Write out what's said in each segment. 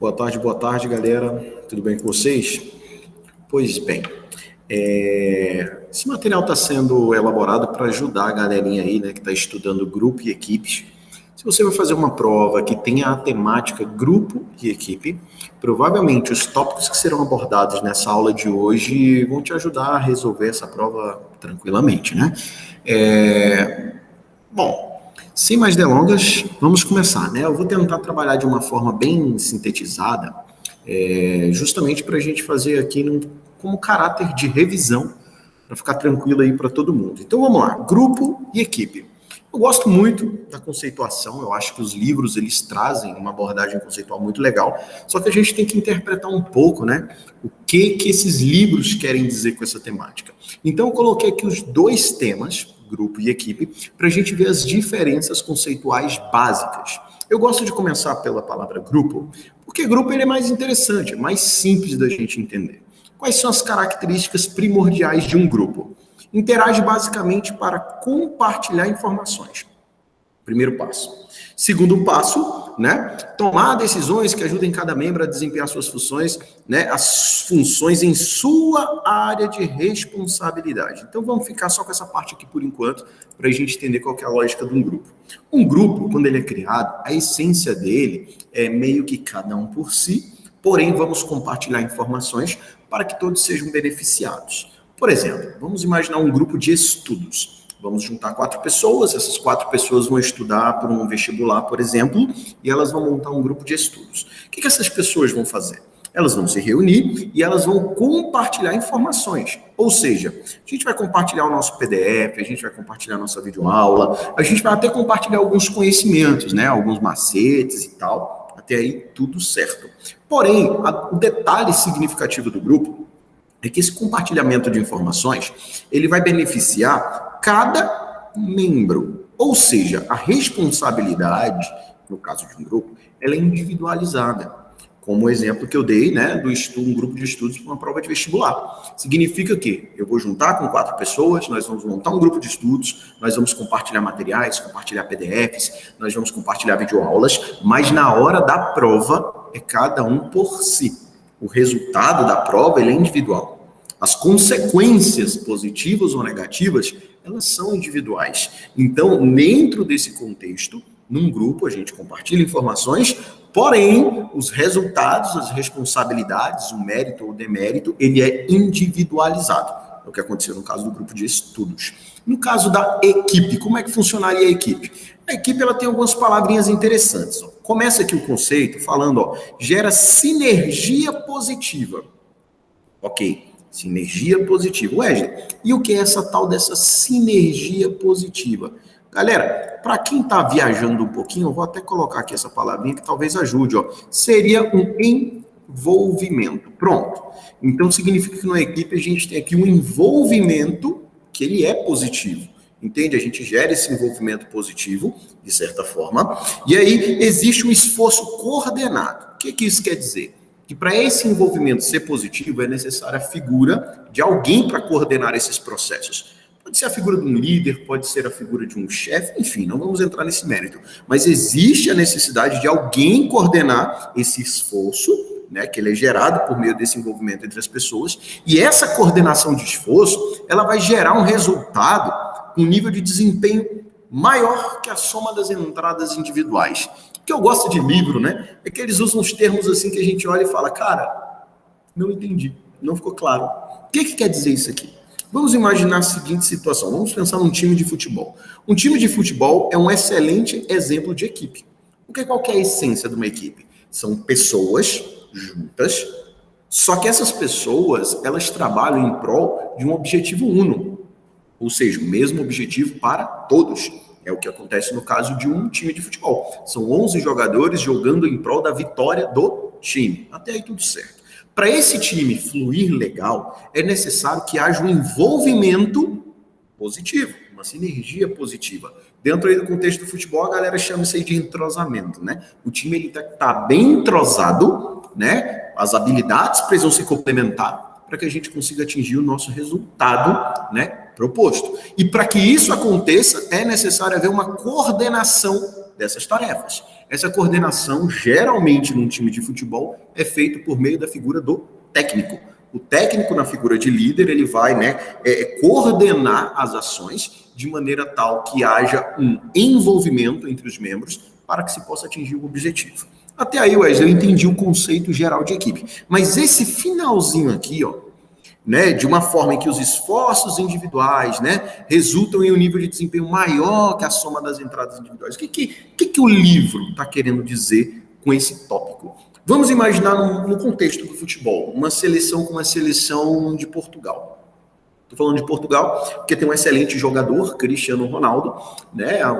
Boa tarde, galera. Tudo bem com vocês? Pois bem, esse material está sendo elaborado para ajudar a galerinha aí, né, que está estudando grupo e equipes. Se você vai fazer uma prova que tenha a temática grupo e equipe, provavelmente os tópicos que serão abordados nessa aula de hoje vão te ajudar a resolver essa prova tranquilamente, né? Bom, sem mais delongas, vamos começar, né? Eu vou tentar trabalhar de uma forma bem sintetizada, justamente para a gente fazer aqui como caráter de revisão, para ficar tranquilo aí para todo mundo. Então vamos lá, grupo e equipe. Eu gosto muito da conceituação, eu acho que os livros eles trazem uma abordagem conceitual muito legal, só que a gente tem que interpretar um pouco, né, o que esses livros querem dizer com essa temática. Então eu coloquei aqui os dois temas, grupo e equipe, para a gente ver as diferenças conceituais básicas. Eu gosto de começar pela palavra grupo, porque grupo ele é mais interessante, é mais simples da gente entender. Quais são as características primordiais de um grupo? Interage basicamente para compartilhar informações. Primeiro passo. Segundo passo, né? Tomar decisões que ajudem cada membro a desempenhar suas funções, né? As funções em sua área de responsabilidade. Então vamos ficar só com essa parte aqui por enquanto, para a gente entender qual que é a lógica de um grupo. Um grupo, quando ele é criado, a essência dele é meio que cada um por si, porém vamos compartilhar informações para que todos sejam beneficiados. Por exemplo, vamos imaginar um grupo de estudos. Vamos juntar 4 pessoas, essas 4 pessoas vão estudar para um vestibular, por exemplo, e elas vão montar um grupo de estudos. O que essas pessoas vão fazer? Elas vão se reunir e elas vão compartilhar informações. Ou seja, a gente vai compartilhar o nosso PDF, a gente vai compartilhar a nossa videoaula, a gente vai até compartilhar alguns conhecimentos, né? Alguns macetes e tal. Até aí, tudo certo. Porém, o detalhe significativo do grupo é que esse compartilhamento de informações, ele vai beneficiar cada membro. Ou seja, a responsabilidade, no caso de um grupo, ela é individualizada. Como o exemplo que eu dei, né, um grupo de estudos para uma prova de vestibular. Significa que eu vou juntar com 4 pessoas, nós vamos montar um grupo de estudos, nós vamos compartilhar materiais, compartilhar PDFs, nós vamos compartilhar videoaulas, mas na hora da prova é cada um por si. O resultado da prova ele é individual. As consequências positivas ou negativas, elas são individuais. Então, dentro desse contexto, num grupo a gente compartilha informações, porém, os resultados, as responsabilidades, o mérito ou o demérito, ele é individualizado. É o que aconteceu no caso do grupo de estudos. No caso da equipe, como é que funcionaria a equipe? A equipe ela tem algumas palavrinhas interessantes. Começa aqui o conceito falando, gera sinergia positiva. Ok, sinergia positiva. Wesley, e o que é essa tal dessa sinergia positiva? Galera, para quem está viajando um pouquinho, eu vou até colocar aqui essa palavrinha que talvez ajude. Seria um envolvimento. Pronto. Então significa que na equipe a gente tem aqui um envolvimento que ele é positivo. Entende? A gente gera esse envolvimento positivo, de certa forma, e aí existe um esforço coordenado. O que isso quer dizer? Que para esse envolvimento ser positivo é necessária a figura de alguém para coordenar esses processos. Pode ser a figura de um líder, pode ser a figura de um chefe, enfim, não vamos entrar nesse mérito. Mas existe a necessidade de alguém coordenar esse esforço, né, que ele é gerado por meio desse envolvimento entre as pessoas, e essa coordenação de esforço, ela vai gerar um resultado com um nível de desempenho maior que a soma das entradas individuais. O que eu gosto de livro, né, é que eles usam os termos assim que a gente olha e fala, cara, não entendi, não ficou claro. O que quer dizer isso aqui? Vamos imaginar a seguinte situação, vamos pensar num time de futebol. Um time de futebol é um excelente exemplo de equipe. Qual que é a essência de uma equipe? São pessoas juntas, só que essas pessoas, elas trabalham em prol de um objetivo uno, ou seja, o mesmo objetivo para todos. É o que acontece no caso de um time de futebol. São 11 jogadores jogando em prol da vitória do time. Até aí tudo certo. Para esse time fluir legal, é necessário que haja um envolvimento positivo, uma sinergia positiva. Dentro aí do contexto do futebol, a galera chama isso aí de entrosamento, né? O time ele tá bem entrosado, né? As habilidades precisam se complementar para que a gente consiga atingir o nosso resultado, né, proposto. E para que isso aconteça, é necessário haver uma coordenação dessas tarefas. Essa coordenação, geralmente, num time de futebol, é feita por meio da figura do técnico. O técnico, na figura de líder, ele vai, coordenar as ações de maneira tal que haja um envolvimento entre os membros para que se possa atingir o objetivo. Até aí, Wesley, eu entendi o conceito geral de equipe. Mas esse finalzinho aqui, de uma forma em que os esforços individuais, resultam em um nível de desempenho maior que a soma das entradas individuais. O que o livro está querendo dizer com esse tópico? Vamos imaginar no contexto do futebol, uma seleção como a seleção de Portugal. Estou falando de Portugal porque tem um excelente jogador, Cristiano Ronaldo,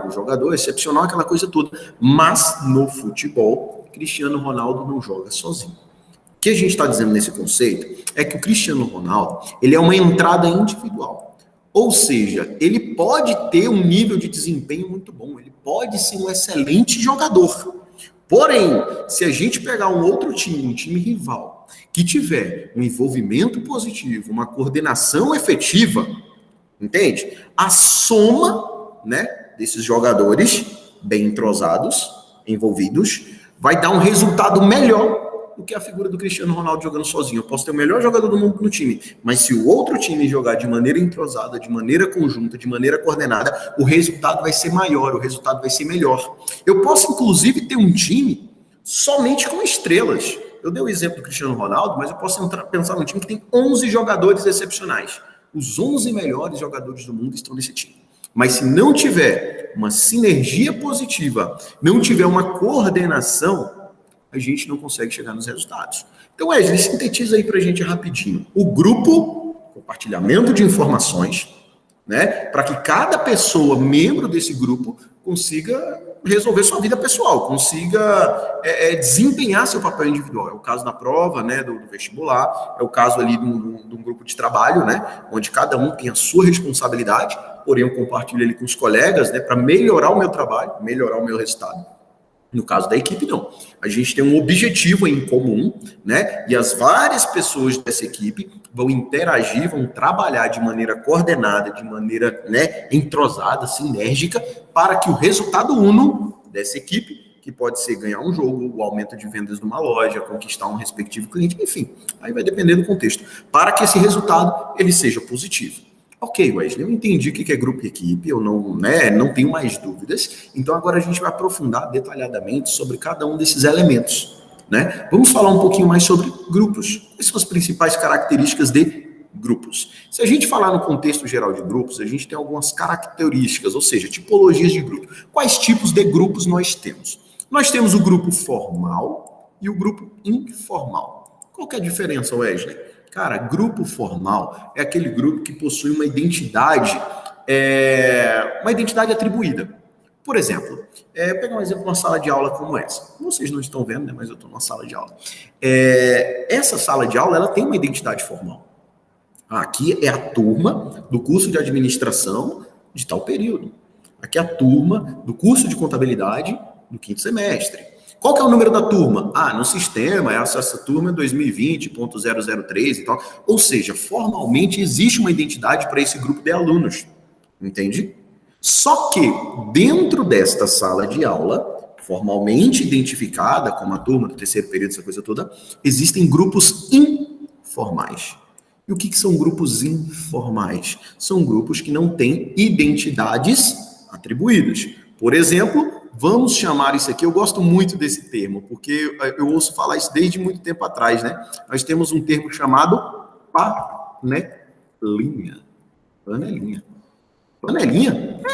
um jogador excepcional, aquela coisa toda. Mas no futebol, Cristiano Ronaldo não joga sozinho. O que a gente está dizendo nesse conceito é que o Cristiano Ronaldo, ele é uma entrada individual. Ou seja, ele pode ter um nível de desempenho muito bom, ele pode ser um excelente jogador. Porém, se a gente pegar um outro time, um time rival, que tiver um envolvimento positivo, uma coordenação efetiva, entende? A soma, desses jogadores bem entrosados, envolvidos, vai dar um resultado melhor do que a figura do Cristiano Ronaldo jogando sozinho. Eu posso ter o melhor jogador do mundo no time, mas se o outro time jogar de maneira entrosada, de maneira conjunta, de maneira coordenada, o resultado vai ser maior, o resultado vai ser melhor. Eu posso, inclusive, ter um time somente com estrelas. Eu dei o exemplo do Cristiano Ronaldo, mas eu posso pensar num time que tem 11 jogadores excepcionais. Os 11 melhores jogadores do mundo estão nesse time. Mas se não tiver uma sinergia positiva, não tiver uma coordenação, a gente não consegue chegar nos resultados. Então, Wesley, sintetiza aí pra gente rapidinho. O grupo, compartilhamento de informações, para que cada pessoa, membro desse grupo, consiga resolver sua vida pessoal, consiga desempenhar seu papel individual. É o caso da prova, do vestibular, é o caso ali de um grupo de trabalho, onde cada um tem a sua responsabilidade, porém eu compartilho ali com os colegas, para melhorar o meu trabalho, melhorar o meu resultado. No caso da equipe, não. A gente tem um objetivo em comum, e as várias pessoas dessa equipe vão interagir, vão trabalhar de maneira coordenada, de maneira, entrosada, sinérgica, para que o resultado uno dessa equipe, que pode ser ganhar um jogo, o aumento de vendas numa loja, conquistar um respectivo cliente, enfim, aí vai depender do contexto, para que esse resultado ele seja positivo. Ok, Wesley, eu entendi o que é grupo e equipe, eu não tenho mais dúvidas, então agora a gente vai aprofundar detalhadamente sobre cada um desses elementos. Vamos falar um pouquinho mais sobre grupos. Quais são as principais características de grupos? Se a gente falar no contexto geral de grupos, a gente tem algumas características, ou seja, tipologias de grupo. Quais tipos de grupos nós temos? Nós temos o grupo formal e o grupo informal. Qual que é a diferença, Wesley? Cara, grupo formal é aquele grupo que possui uma identidade atribuída. Por exemplo, vou pegar um exemplo de uma sala de aula como essa. Vocês não estão vendo, mas eu estou numa sala de aula. Essa sala de aula ela tem uma identidade formal. Aqui é a turma do curso de administração de tal período. Aqui é a turma do curso de contabilidade do 5º semestre. Qual que é o número da turma? No sistema, essa turma é 2020.003 e tal. Ou seja, formalmente existe uma identidade para esse grupo de alunos. Entende? Só que dentro desta sala de aula, formalmente identificada como a turma do 3º período, essa coisa toda, existem grupos informais. E o que são grupos informais? São grupos que não têm identidades atribuídas. Por exemplo, vamos chamar isso aqui, eu gosto muito desse termo, porque eu ouço falar isso desde muito tempo atrás, Nós temos um termo chamado panelinha. Panelinha?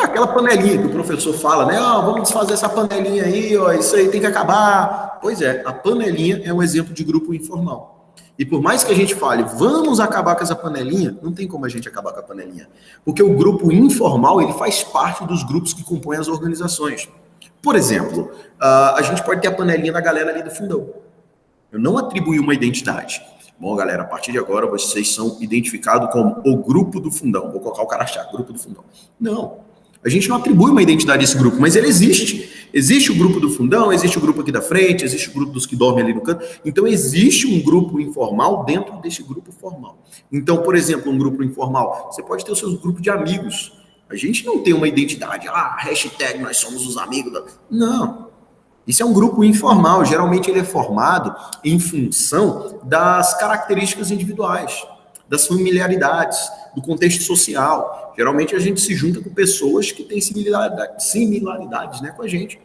Aquela panelinha que o professor fala, vamos desfazer essa panelinha aí, isso aí tem que acabar. Pois é, a panelinha é um exemplo de grupo informal. E por mais que a gente fale, vamos acabar com essa panelinha, não tem como a gente acabar com a panelinha. Porque o grupo informal, ele faz parte dos grupos que compõem as organizações. Por exemplo, a gente pode ter a panelinha da galera ali do fundão. Eu não atribuí uma identidade. Bom, galera, a partir de agora vocês são identificados como o grupo do fundão. Vou colocar o crachá, grupo do fundão. Não. A gente não atribui uma identidade a esse grupo, mas ele existe. Existe o grupo do fundão, existe o grupo aqui da frente, existe o grupo dos que dormem ali no canto. Então, existe um grupo informal dentro desse grupo formal. Então, por exemplo, um grupo informal, você pode ter o seu grupo de amigos. A gente não tem uma identidade, hashtag nós somos os amigos da... Não. Isso é um grupo informal, geralmente ele é formado em função das características individuais, das familiaridades, do contexto social. Geralmente a gente se junta com pessoas que têm similaridades, né, com a gente.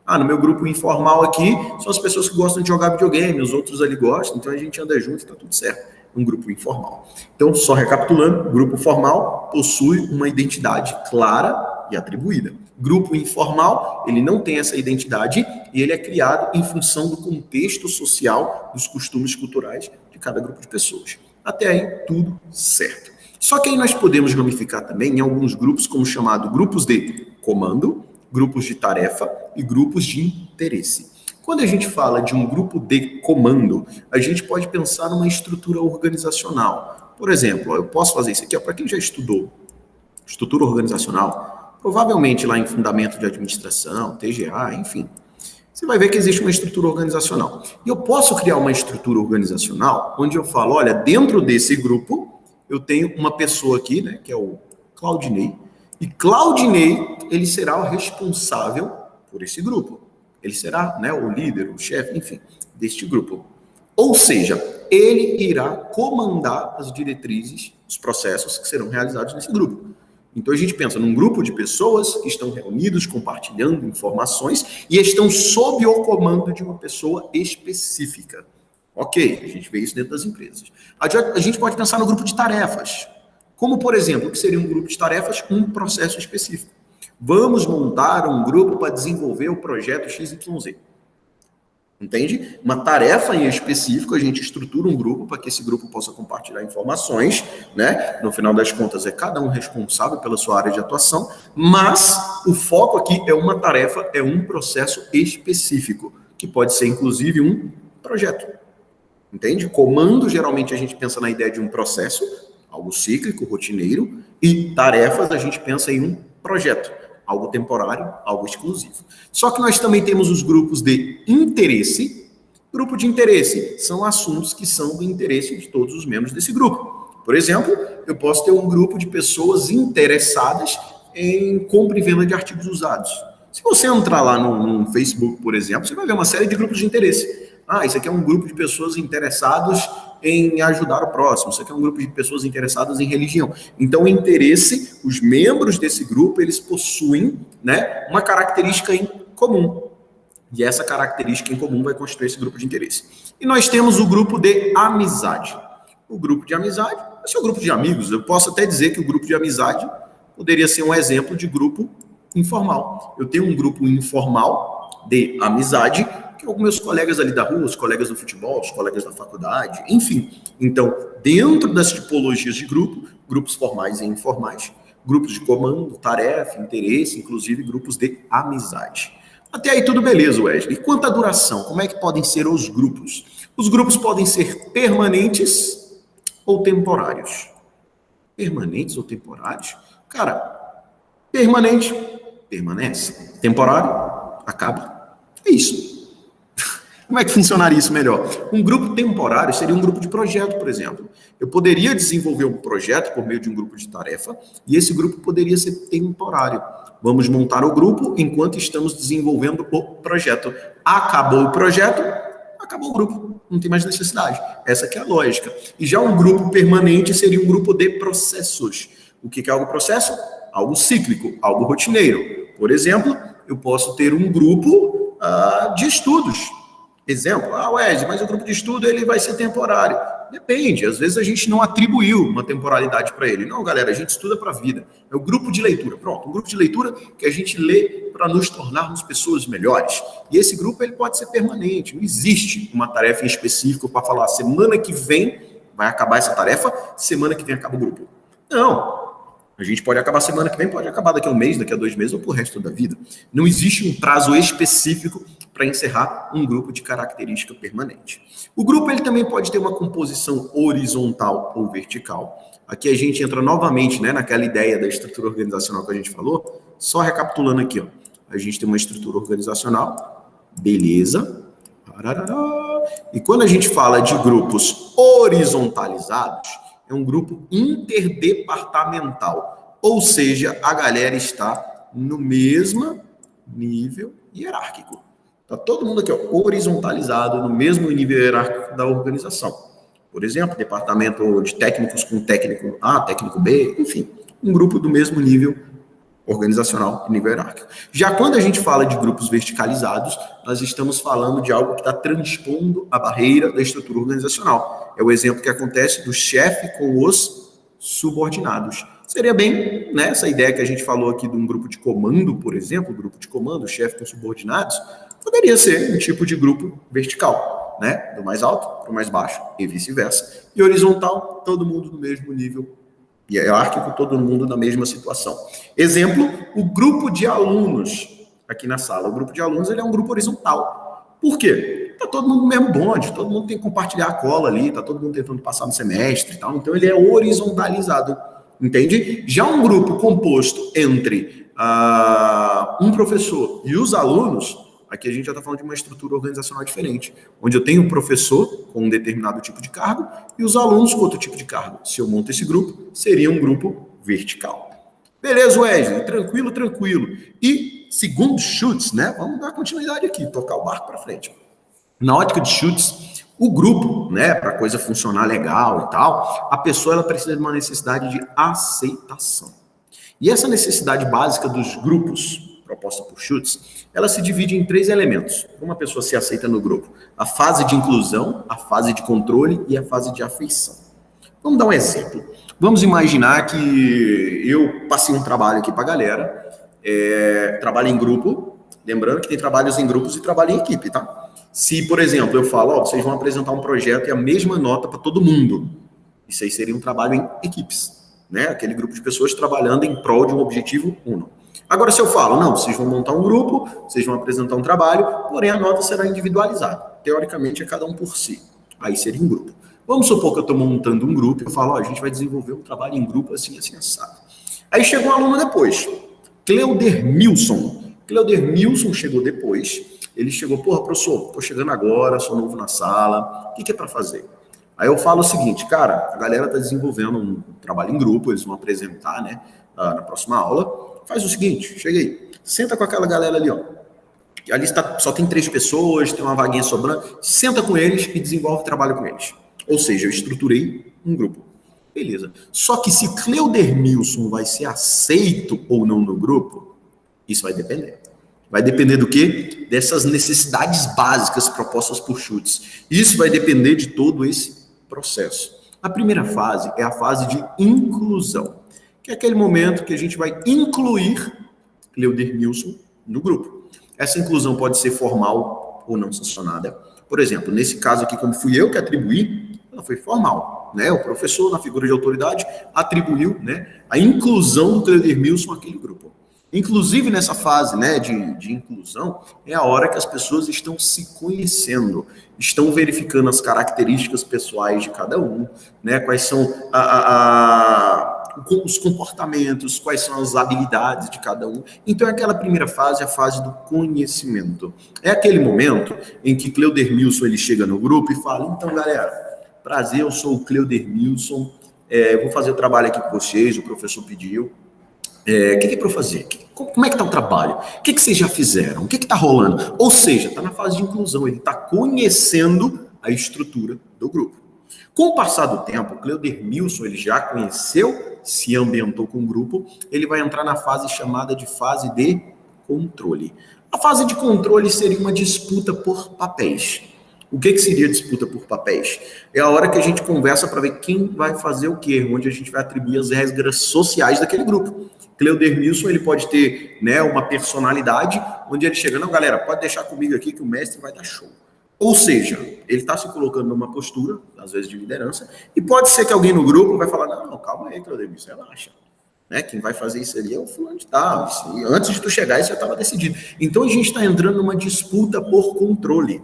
No meu grupo informal aqui, são as pessoas que gostam de jogar videogame, os outros ali gostam, então a gente anda junto e tá tudo certo. Um grupo informal. Então, só recapitulando, o grupo formal possui uma identidade clara e atribuída. Grupo informal, ele não tem essa identidade e ele é criado em função do contexto social, dos costumes culturais de cada grupo de pessoas. Até aí, tudo certo. Só que aí nós podemos ramificar também em alguns grupos, como chamado grupos de comando, grupos de tarefa e grupos de interesse. Quando a gente fala de um grupo de comando, a gente pode pensar numa estrutura organizacional. Por exemplo, eu posso fazer isso aqui, para quem já estudou estrutura organizacional, provavelmente lá em fundamento de administração, TGA, enfim, você vai ver que existe uma estrutura organizacional. E eu posso criar uma estrutura organizacional onde eu falo, olha, dentro desse grupo, eu tenho uma pessoa aqui, né, que é o Claudinei, e Claudinei, ele será o responsável por esse grupo. Ele será, né, o líder, o chefe, enfim, deste grupo. Ou seja, ele irá comandar as diretrizes, os processos que serão realizados nesse grupo. Então a gente pensa num grupo de pessoas que estão reunidos, compartilhando informações e estão sob o comando de uma pessoa específica. Ok, a gente vê isso dentro das empresas. A gente pode pensar no grupo de tarefas. Como, por exemplo, o que seria um grupo de tarefas? Um processo específico. Vamos montar um grupo para desenvolver o projeto XYZ. Entende? Uma tarefa em específico, a gente estrutura um grupo para que esse grupo possa compartilhar informações, né? No final das contas, é cada um responsável pela sua área de atuação, mas o foco aqui é uma tarefa, é um processo específico, que pode ser, inclusive, um projeto. Entende? Comando, geralmente, a gente pensa na ideia de um processo, algo cíclico, rotineiro, e tarefas, a gente pensa em um projeto. Algo temporário, algo exclusivo. Só que nós também temos os grupos de interesse. Grupo de interesse são assuntos que são do interesse de todos os membros desse grupo. Por exemplo, eu posso ter um grupo de pessoas interessadas em compra e venda de artigos usados. Se você entrar lá no Facebook, por exemplo, você vai ver uma série de grupos de interesse. Isso aqui é um grupo de pessoas interessadas em ajudar o próximo. Isso aqui é um grupo de pessoas interessadas em religião. Então, o interesse, os membros desse grupo, eles possuem, né, uma característica em comum. E essa característica em comum vai constituir esse grupo de interesse. E nós temos o grupo de amizade. O grupo de amizade é o grupo de amigos. Eu posso até dizer que o grupo de amizade poderia ser um exemplo de grupo informal. Eu tenho um grupo informal de amizade, que são meus colegas ali da rua, os colegas do futebol, os colegas da faculdade, enfim. Então, dentro das tipologias de grupo, grupos formais e informais, grupos de comando, tarefa, interesse, inclusive grupos de amizade. Até aí tudo beleza, Wesley. E quanto à duração, como é que podem ser os grupos? Os grupos podem ser permanentes ou temporários. Permanentes ou temporários? Cara, permanente, permanece. Temporário, acaba. É isso. Como é que funcionaria isso melhor? Um grupo temporário seria um grupo de projeto, por exemplo. Eu poderia desenvolver um projeto por meio de um grupo de tarefa e esse grupo poderia ser temporário. Vamos montar o grupo enquanto estamos desenvolvendo o projeto. Acabou o projeto, acabou o grupo. Não tem mais necessidade. Essa que é a lógica. E já um grupo permanente seria um grupo de processos. O que é algo processo? Algo cíclico, algo rotineiro. Por exemplo, eu posso ter um grupo de estudos. Exemplo, Wesley, mas o grupo de estudo ele vai ser temporário. Depende, às vezes a gente não atribuiu uma temporalidade para ele. Não, galera, a gente estuda para a vida. É o grupo de leitura. Pronto, um grupo de leitura que a gente lê para nos tornarmos pessoas melhores. E esse grupo ele pode ser permanente. Não existe uma tarefa em específico para falar semana que vem vai acabar essa tarefa, semana que vem acaba o grupo. Não. A gente pode acabar semana que vem, pode acabar daqui a um mês, daqui a 2 meses ou pro resto da vida. Não existe um prazo específico para encerrar um grupo de característica permanente. O grupo ele também pode ter uma composição horizontal ou vertical. Aqui a gente entra novamente, né, naquela ideia da estrutura organizacional que a gente falou. Só recapitulando aqui, ó. A gente tem uma estrutura organizacional, beleza. E quando a gente fala de grupos horizontalizados, é um grupo interdepartamental. Ou seja, a galera está no mesmo nível hierárquico. Está todo mundo aqui, ó, horizontalizado no mesmo nível hierárquico da organização. Por exemplo, departamento de técnicos com técnico A, técnico B, enfim, um grupo do mesmo nível organizacional e nível hierárquico. Já quando a gente fala de grupos verticalizados, nós estamos falando de algo que está transpondo a barreira da estrutura organizacional. É o exemplo que acontece do chefe com os subordinados. Seria bem, né, essa ideia que a gente falou aqui de um grupo de comando, por exemplo, grupo de comando, chefe com subordinados, poderia ser um tipo de grupo vertical, né, do mais alto para o mais baixo e vice-versa. E horizontal, todo mundo no mesmo nível hierárquico, todo mundo na mesma situação. Exemplo, o grupo de alunos aqui na sala. O grupo de alunos ele é um grupo horizontal. Por quê? Está todo mundo no mesmo bonde, todo mundo tem que compartilhar a cola ali, está todo mundo tentando passar no semestre e tal, então ele é horizontalizado, entende? Já um grupo composto entre um professor e os alunos, aqui a gente já está falando de uma estrutura organizacional diferente, onde eu tenho um professor com um determinado tipo de cargo e os alunos com outro tipo de cargo. Se eu monto esse grupo, seria um grupo vertical. Beleza, Wesley? Tranquilo, tranquilo. E segundo Schutz, né? Vamos dar continuidade aqui, tocar o barco para frente. Na ótica de Schutz, o grupo, né, para a coisa funcionar legal e tal, a pessoa ela precisa de uma necessidade de aceitação. E essa necessidade básica dos grupos, proposta por Schutz, ela se divide em 3 elementos. Como a pessoa se aceita no grupo? A fase de inclusão, a fase de controle e a fase de afeição. Vamos dar um exemplo. Vamos imaginar que eu passei um trabalho aqui para a galera, trabalho em grupo, lembrando que tem trabalhos em grupos e trabalho em equipe, tá? Se, por exemplo, eu falo, ó, vocês vão apresentar um projeto e a mesma nota para todo mundo, isso aí seria um trabalho em equipes, né? Aquele grupo de pessoas trabalhando em prol de um objetivo uno. Agora, se eu falo, não, vocês vão montar um grupo, vocês vão apresentar um trabalho, porém a nota será individualizada. Teoricamente, é cada um por si. Aí seria um grupo. Vamos supor que eu estou montando um grupo e eu falo, ó, a gente vai desenvolver um trabalho em grupo assim, assim, assado. Aí chegou um aluno depois, Cleuder Milson. Cleuder Milson chegou depois, ele chegou, porra, professor, estou chegando agora, sou novo na sala, o que é para fazer? Aí eu falo o seguinte, cara, a galera está desenvolvendo um trabalho em grupo, eles vão apresentar, né, na próxima aula. Faz o seguinte, chega aí, senta com aquela galera ali, ó. Ali só tem 3 pessoas, tem uma vaguinha sobrando, senta com eles e desenvolve trabalho com eles. Ou seja, eu estruturei um grupo. Beleza. Só que se Cleuder Milson vai ser aceito ou não no grupo, isso vai depender. Vai depender do quê? Dessas necessidades básicas propostas por Schutz. Isso vai depender de todo esse processo. A primeira fase é a fase de inclusão, que é aquele momento que a gente vai incluir Cleuder Milson no grupo. Essa inclusão pode ser formal ou não sancionada. Por exemplo, nesse caso aqui, como fui eu que atribuí, ela foi formal, né? O professor, na figura de autoridade, atribuiu, né, a inclusão do Cleuder Milson àquele grupo. Inclusive, nessa fase, né, de inclusão, é a hora que as pessoas estão se conhecendo, estão verificando as características pessoais de cada um, né, quais são os comportamentos, quais são as habilidades de cada um. Então, aquela primeira fase é a fase do conhecimento. É aquele momento em que Cleuder Milson ele chega no grupo e fala, então, galera, prazer, eu sou o Cleuder Milson, vou fazer o trabalho aqui com vocês, o professor pediu. O que é para eu fazer? Como é que está o trabalho? O que vocês já fizeram? O que está rolando? Ou seja, está na fase de inclusão, ele está conhecendo a estrutura do grupo. Com o passar do tempo, o Cleuder Milson ele já conheceu, se ambientou com o grupo, ele vai entrar na fase chamada de fase de controle. A fase de controle seria uma disputa por papéis. O que seria disputa por papéis? É a hora que a gente conversa para ver quem vai fazer o quê, onde a gente vai atribuir as regras sociais daquele grupo. Cleuder Milson, ele pode ter, né, uma personalidade, onde ele chega, não, galera, pode deixar comigo aqui que o mestre vai dar show. Ou seja, ele está se colocando numa postura, às vezes de liderança, e pode ser que alguém no grupo vai falar, não, calma aí, Cleuder Milson, relaxa. Né, quem vai fazer isso ali é o fulano de tal. Antes de tu chegar, isso já estava decidido. Então, a gente está entrando numa disputa por controle.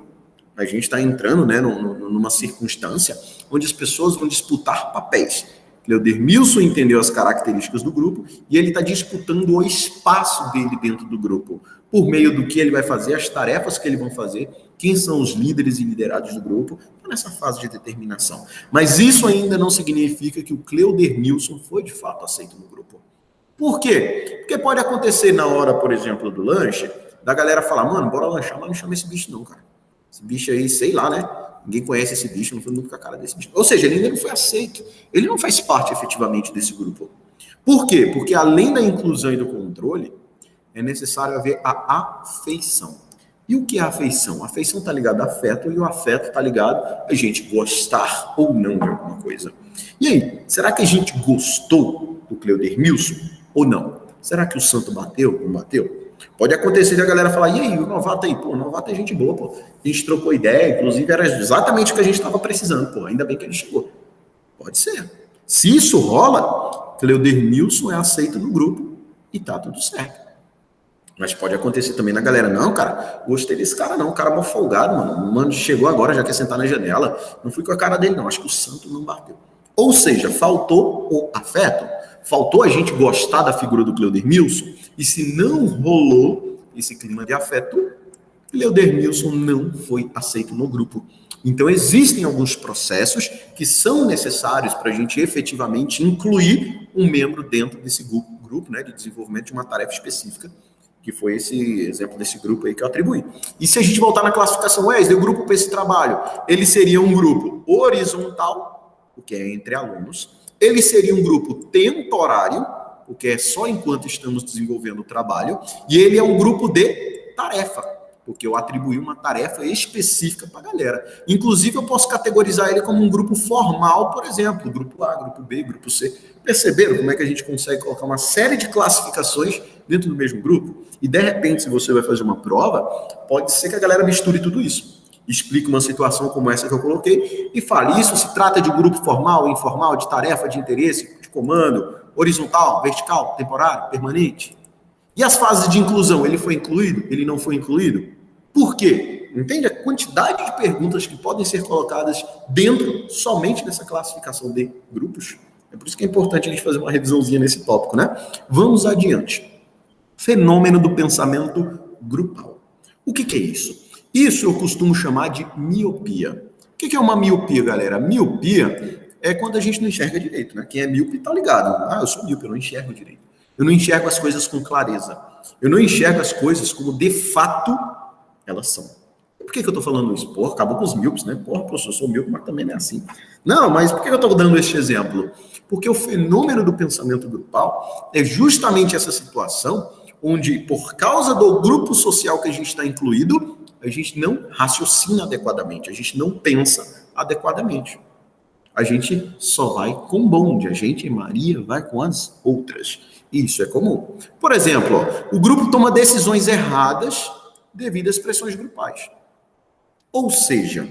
A gente está entrando, né, numa circunstância onde as pessoas vão disputar papéis. Cleuder Milson entendeu as características do grupo e ele está disputando o espaço dele dentro do grupo, por meio do que ele vai fazer, as tarefas que ele vai fazer, quem são os líderes e liderados do grupo, nessa fase de determinação. Mas isso ainda não significa que o Cleuder Milson foi de fato aceito no grupo. Por quê? Porque pode acontecer na hora, por exemplo, do lanche, da galera falar, mano, bora lanchar, mas não chama esse bicho não, cara. Esse bicho aí, sei lá, né? Ninguém conhece esse bicho, não foi nunca com a cara desse bicho. Ou seja, ele ainda não foi aceito. Ele não faz parte efetivamente desse grupo. Por quê? Porque além da inclusão e do controle, é necessário haver a afeição. E o que é afeição? A afeição está ligada a afeto e o afeto está ligado a gente gostar ou não de alguma coisa. E aí, será que a gente gostou do Cleudermilson ou não? Será que o santo bateu ou não bateu? Pode acontecer de a galera falar, e aí, o novato aí? Pô, o novato é gente boa, pô. A gente trocou ideia, inclusive era exatamente o que a gente estava precisando, pô. Ainda bem que ele chegou. Pode ser. Se isso rola, Cleudermilson é aceito no grupo e tá tudo certo. Mas pode acontecer também na galera, não, cara, gostei desse cara não, o cara é mó folgado, mano. O mano chegou agora, já quer sentar na janela. Não fui com a cara dele, não. Acho que o santo não bateu. Ou seja, faltou o afeto, faltou a gente gostar da figura do Cleudermilson, e se não rolou esse clima de afeto, Cleudermilson não foi aceito no grupo. Então, existem alguns processos que são necessários para a gente efetivamente incluir um membro dentro desse grupo, né, de desenvolvimento de uma tarefa específica, que foi esse exemplo desse grupo aí que eu atribuí. E se a gente voltar na classificação, o grupo para esse trabalho, ele seria um grupo horizontal, o que é entre alunos, ele seria um grupo temporário, o que é só enquanto estamos desenvolvendo o trabalho, e ele é um grupo de tarefa, porque eu atribuí uma tarefa específica para a galera. Inclusive, eu posso categorizar ele como um grupo formal, por exemplo, grupo A, grupo B, grupo C. Perceberam como é que a gente consegue colocar uma série de classificações dentro do mesmo grupo? E, de repente, se você vai fazer uma prova, pode ser que a galera misture tudo isso. Explique uma situação como essa que eu coloquei e fale, isso se trata de grupo formal, informal, de tarefa, de interesse, de comando, horizontal, vertical, temporário, permanente. E as fases de inclusão, ele foi incluído? Ele não foi incluído? Por quê? Entende a quantidade de perguntas que podem ser colocadas dentro somente dessa classificação de grupos? É por isso que é importante a gente fazer uma revisãozinha nesse tópico, né? Vamos adiante. Fenômeno do pensamento grupal. O que é isso? Isso eu costumo chamar de miopia. O que é uma miopia, galera? Miopia é quando a gente não enxerga direito, né? Quem é míope tá ligado. Ah, eu sou míope, eu não enxergo direito. Eu não enxergo as coisas com clareza. Eu não enxergo as coisas como de fato elas são. Por que eu tô falando isso? Porra, acabou com os míopes, né? Porra, professor, eu sou míope, mas também não é assim. Não, mas por que eu tô dando este exemplo? Porque o fenômeno do pensamento grupal é justamente essa situação onde, por causa do grupo social que a gente está incluído, a gente não raciocina adequadamente, a gente não pensa adequadamente. A gente só vai com o bonde, a gente e Maria vai com as outras. Isso é comum. Por exemplo, ó, o grupo toma decisões erradas devido às pressões grupais. Ou seja,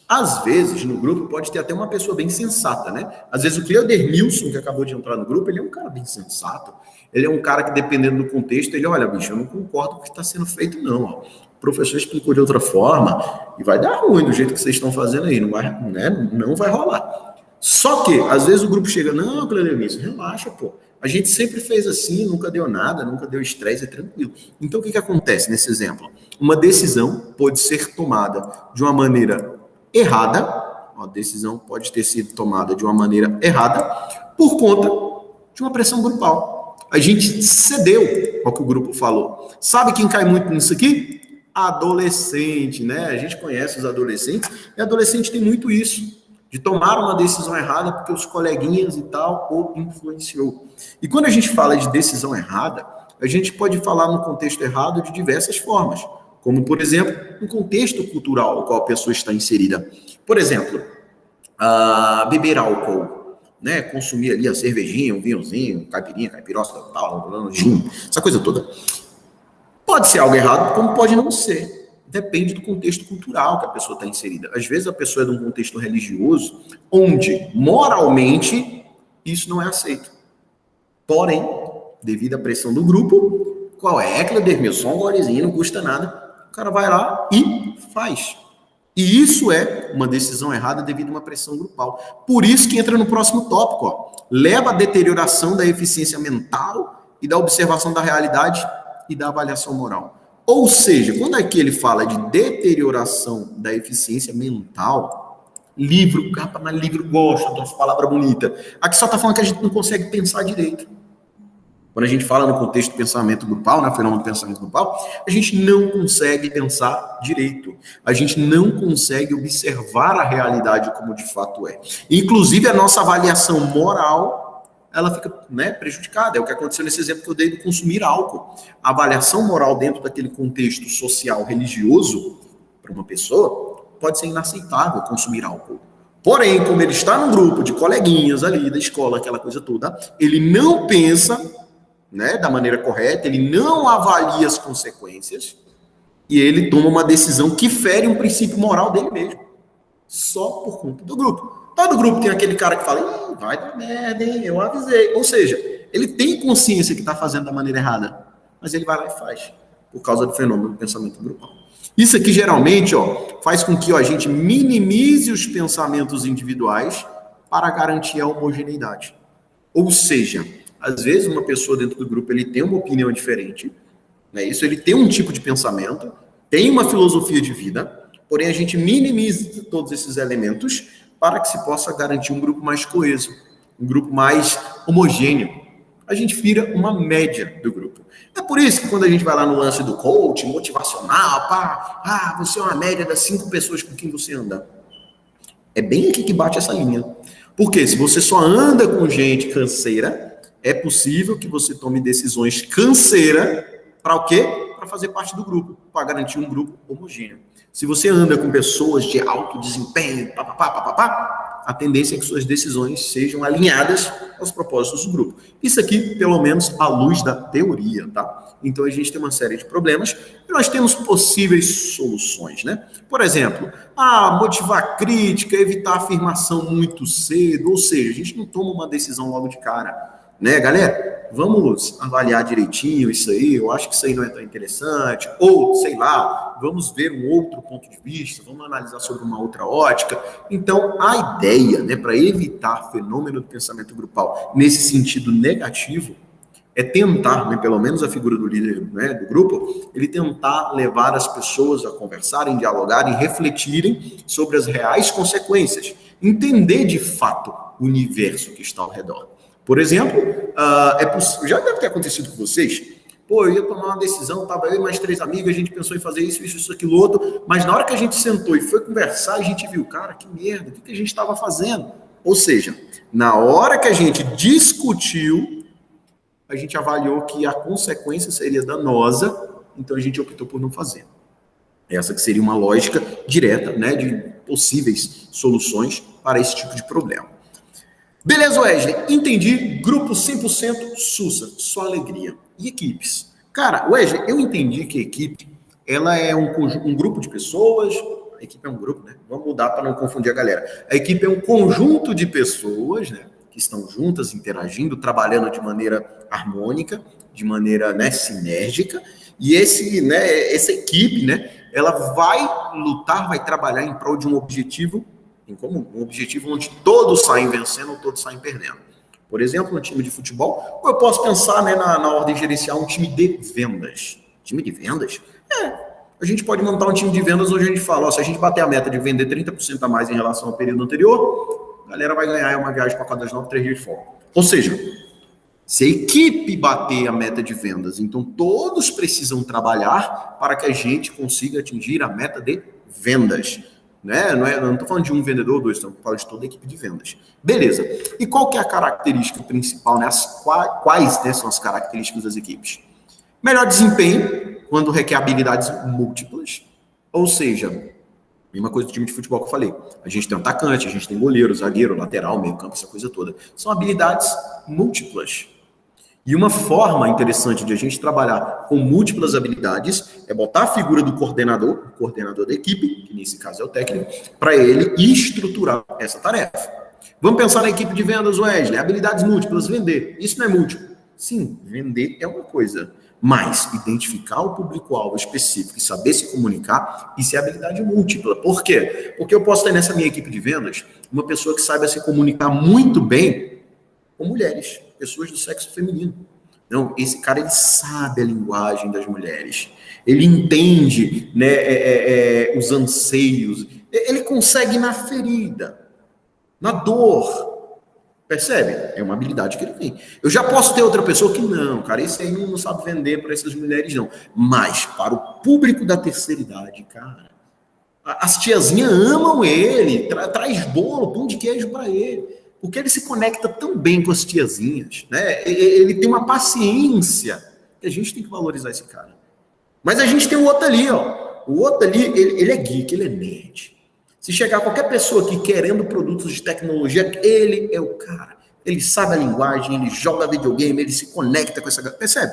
às vezes no grupo pode ter até uma pessoa bem sensata, né? Às vezes o Cleudermilson, que acabou de entrar no grupo, ele é um cara bem sensato. Ele é um cara que, dependendo do contexto, ele, olha, bicho, eu não concordo com o que está sendo feito, não. Ó. O professor explicou de outra forma e vai dar ruim do jeito que vocês estão fazendo aí, não vai, né? Não vai rolar. Só que, às vezes o grupo chega, não, Cleudermilson, relaxa, pô. A gente sempre fez assim, nunca deu nada, nunca deu estresse, é tranquilo. Então, o que acontece nesse exemplo? Uma decisão pode ser tomada de uma maneira errada, uma decisão pode ter sido tomada de uma maneira errada por conta de uma pressão grupal. A gente cedeu ao que o grupo falou. Sabe quem cai muito nisso aqui? Adolescente, né? A gente conhece os adolescentes, e adolescente tem muito isso, de tomar uma decisão errada porque os coleguinhas e tal o influenciou. E quando a gente fala de decisão errada, a gente pode falar no contexto errado de diversas formas, como, por exemplo, no contexto cultural no qual a pessoa está inserida. Por exemplo, beber álcool, né? Consumir ali a cervejinha, um vinhozinho, caipirinha, caipirosca, tal, gin, essa coisa toda. Pode ser algo errado, como pode não ser. Depende do contexto cultural que a pessoa está inserida. Às vezes a pessoa é de um contexto religioso, onde, moralmente, isso não é aceito. Porém, devido à pressão do grupo, qual é? Cleudermilson, só um golezinho, não custa nada. O cara vai lá e faz. E isso é uma decisão errada devido a uma pressão grupal. Por isso que entra no próximo tópico. Ó. Leva à deterioração da eficiência mental e da observação da realidade e da avaliação moral. Ou seja, quando aqui ele fala de deterioração da eficiência mental, livro, capa, mas livro gosta, tem umas palavras bonitas. Aqui só está falando que a gente não consegue pensar direito. Quando a gente fala no contexto do pensamento grupal, na fenômeno do pensamento grupal, a gente não consegue pensar direito. A gente não consegue observar a realidade como de fato é. Inclusive, a nossa avaliação moral, ela fica, né, prejudicada. É o que aconteceu nesse exemplo que eu dei do consumir álcool. A avaliação moral dentro daquele contexto social, religioso, para uma pessoa, pode ser inaceitável consumir álcool. Porém, como ele está num grupo de coleguinhas ali da escola, aquela coisa toda, ele não pensa, né, da maneira correta, ele não avalia as consequências e ele toma uma decisão que fere um princípio moral dele mesmo, só por conta do grupo. Todo grupo tem aquele cara que fala, vai dar merda, hein, eu avisei. Ou seja, ele tem consciência que está fazendo da maneira errada, mas ele vai lá e faz, por causa do fenômeno do pensamento grupal. Isso aqui, geralmente, faz com que a gente minimize os pensamentos individuais para garantir a homogeneidade. Ou seja, às vezes uma pessoa dentro do grupo ele tem uma opinião diferente, né? Isso, ele tem um tipo de pensamento, tem uma filosofia de vida, porém a gente minimiza todos esses elementos para que se possa garantir um grupo mais coeso, um grupo mais homogêneo. A gente vira uma média do grupo. É por isso que quando a gente vai lá no lance do coach, motivacional, você é uma média das 5 pessoas com quem você anda. É bem aqui que bate essa linha. Porque se você só anda com gente canseira, é possível que você tome decisões canseira para o quê? Para fazer parte do grupo, para garantir um grupo homogêneo. Se você anda com pessoas de alto desempenho, a tendência é que suas decisões sejam alinhadas aos propósitos do grupo. Isso aqui, pelo menos, à luz da teoria, tá? Então, a gente tem uma série de problemas e nós temos possíveis soluções, né? Por exemplo, motivar a crítica, evitar a afirmação muito cedo, ou seja, a gente não toma uma decisão logo de cara, né, galera? Vamos avaliar direitinho isso aí, eu acho que isso aí não é tão interessante, ou, sei lá, vamos ver um outro ponto de vista, vamos analisar sobre uma outra ótica. Então, a ideia, né, para evitar fenômeno do pensamento grupal nesse sentido negativo, é tentar, né, pelo menos a figura do líder, né, do grupo, ele tentar levar as pessoas a conversarem, dialogarem, refletirem sobre as reais consequências, entender de fato o universo que está ao redor. Por exemplo, já deve ter acontecido com vocês, eu ia tomar uma decisão, estava eu e mais 3 amigos, a gente pensou em fazer isso, aquilo, outro, mas na hora que a gente sentou e foi conversar, a gente viu, cara, que merda, o que a gente estava fazendo? Ou seja, na hora que a gente discutiu, a gente avaliou que a consequência seria danosa, então a gente optou por não fazer. Essa que seria uma lógica direta, né, de possíveis soluções para esse tipo de problema. Beleza, Wesley, entendi, grupo 100% Sussa, só alegria. E equipes? Cara, Wesley, eu entendi que a equipe, ela é um grupo de pessoas, a equipe é um grupo, né? Vamos mudar para não confundir a galera. A equipe é um conjunto de pessoas, né, que estão juntas, interagindo, trabalhando de maneira harmônica, de maneira, né, sinérgica, e essa equipe, né, ela vai lutar, vai trabalhar em prol de um objetivo em comum, um objetivo onde todos saem vencendo ou todos saem perdendo. Por exemplo, um time de futebol, ou eu posso pensar, né, na ordem gerencial, um time de vendas. Time de vendas? A gente pode montar um time de vendas onde a gente fala, se a gente bater a meta de vender 30% a mais em relação ao período anterior, a galera vai ganhar uma viagem para Caldas Novas 3 dias de folga. Ou seja, se a equipe bater a meta de vendas, então todos precisam trabalhar para que a gente consiga atingir a meta de vendas. Né? Eu não estou falando de um vendedor ou 2, estou falando de toda a equipe de vendas. Beleza. E qual que é a característica principal, né? Quais, né, são as características das equipes? Melhor desempenho, quando requer habilidades múltiplas. Ou seja, mesma coisa do time de futebol que eu falei. A gente tem um atacante, a gente tem goleiro, zagueiro, lateral, meio campo, essa coisa toda. São habilidades múltiplas. E uma forma interessante de a gente trabalhar com múltiplas habilidades é botar a figura do coordenador, o coordenador da equipe, que nesse caso é o técnico, para ele estruturar essa tarefa. Vamos pensar na equipe de vendas, Wesley, habilidades múltiplas, vender. Isso não é múltiplo? Sim, vender é uma coisa, mas identificar o público-alvo específico e saber se comunicar, isso é habilidade múltipla. Por quê? Porque eu posso ter nessa minha equipe de vendas uma pessoa que saiba se comunicar muito bem com mulheres, pessoas do sexo feminino. Não, esse cara, ele sabe a linguagem das mulheres, ele entende, né, os anseios, ele consegue ir na ferida, na dor, Percebe? É uma habilidade que ele tem. Eu já posso ter outra pessoa que não, cara, esse aí não sabe vender para essas mulheres, não. Mas para o público da terceira idade, cara, as tiazinhas amam ele, traz bolo, pão de queijo para ele, porque ele se conecta tão bem com as tiazinhas, né? Ele tem uma paciência que a gente tem que valorizar esse cara. Mas a gente tem o outro ali, ó. O outro ali, ele é geek, ele é nerd. Se chegar qualquer pessoa aqui querendo produtos de tecnologia, ele é o cara. Ele sabe a linguagem, ele joga videogame, ele se conecta com essa galera. Percebe?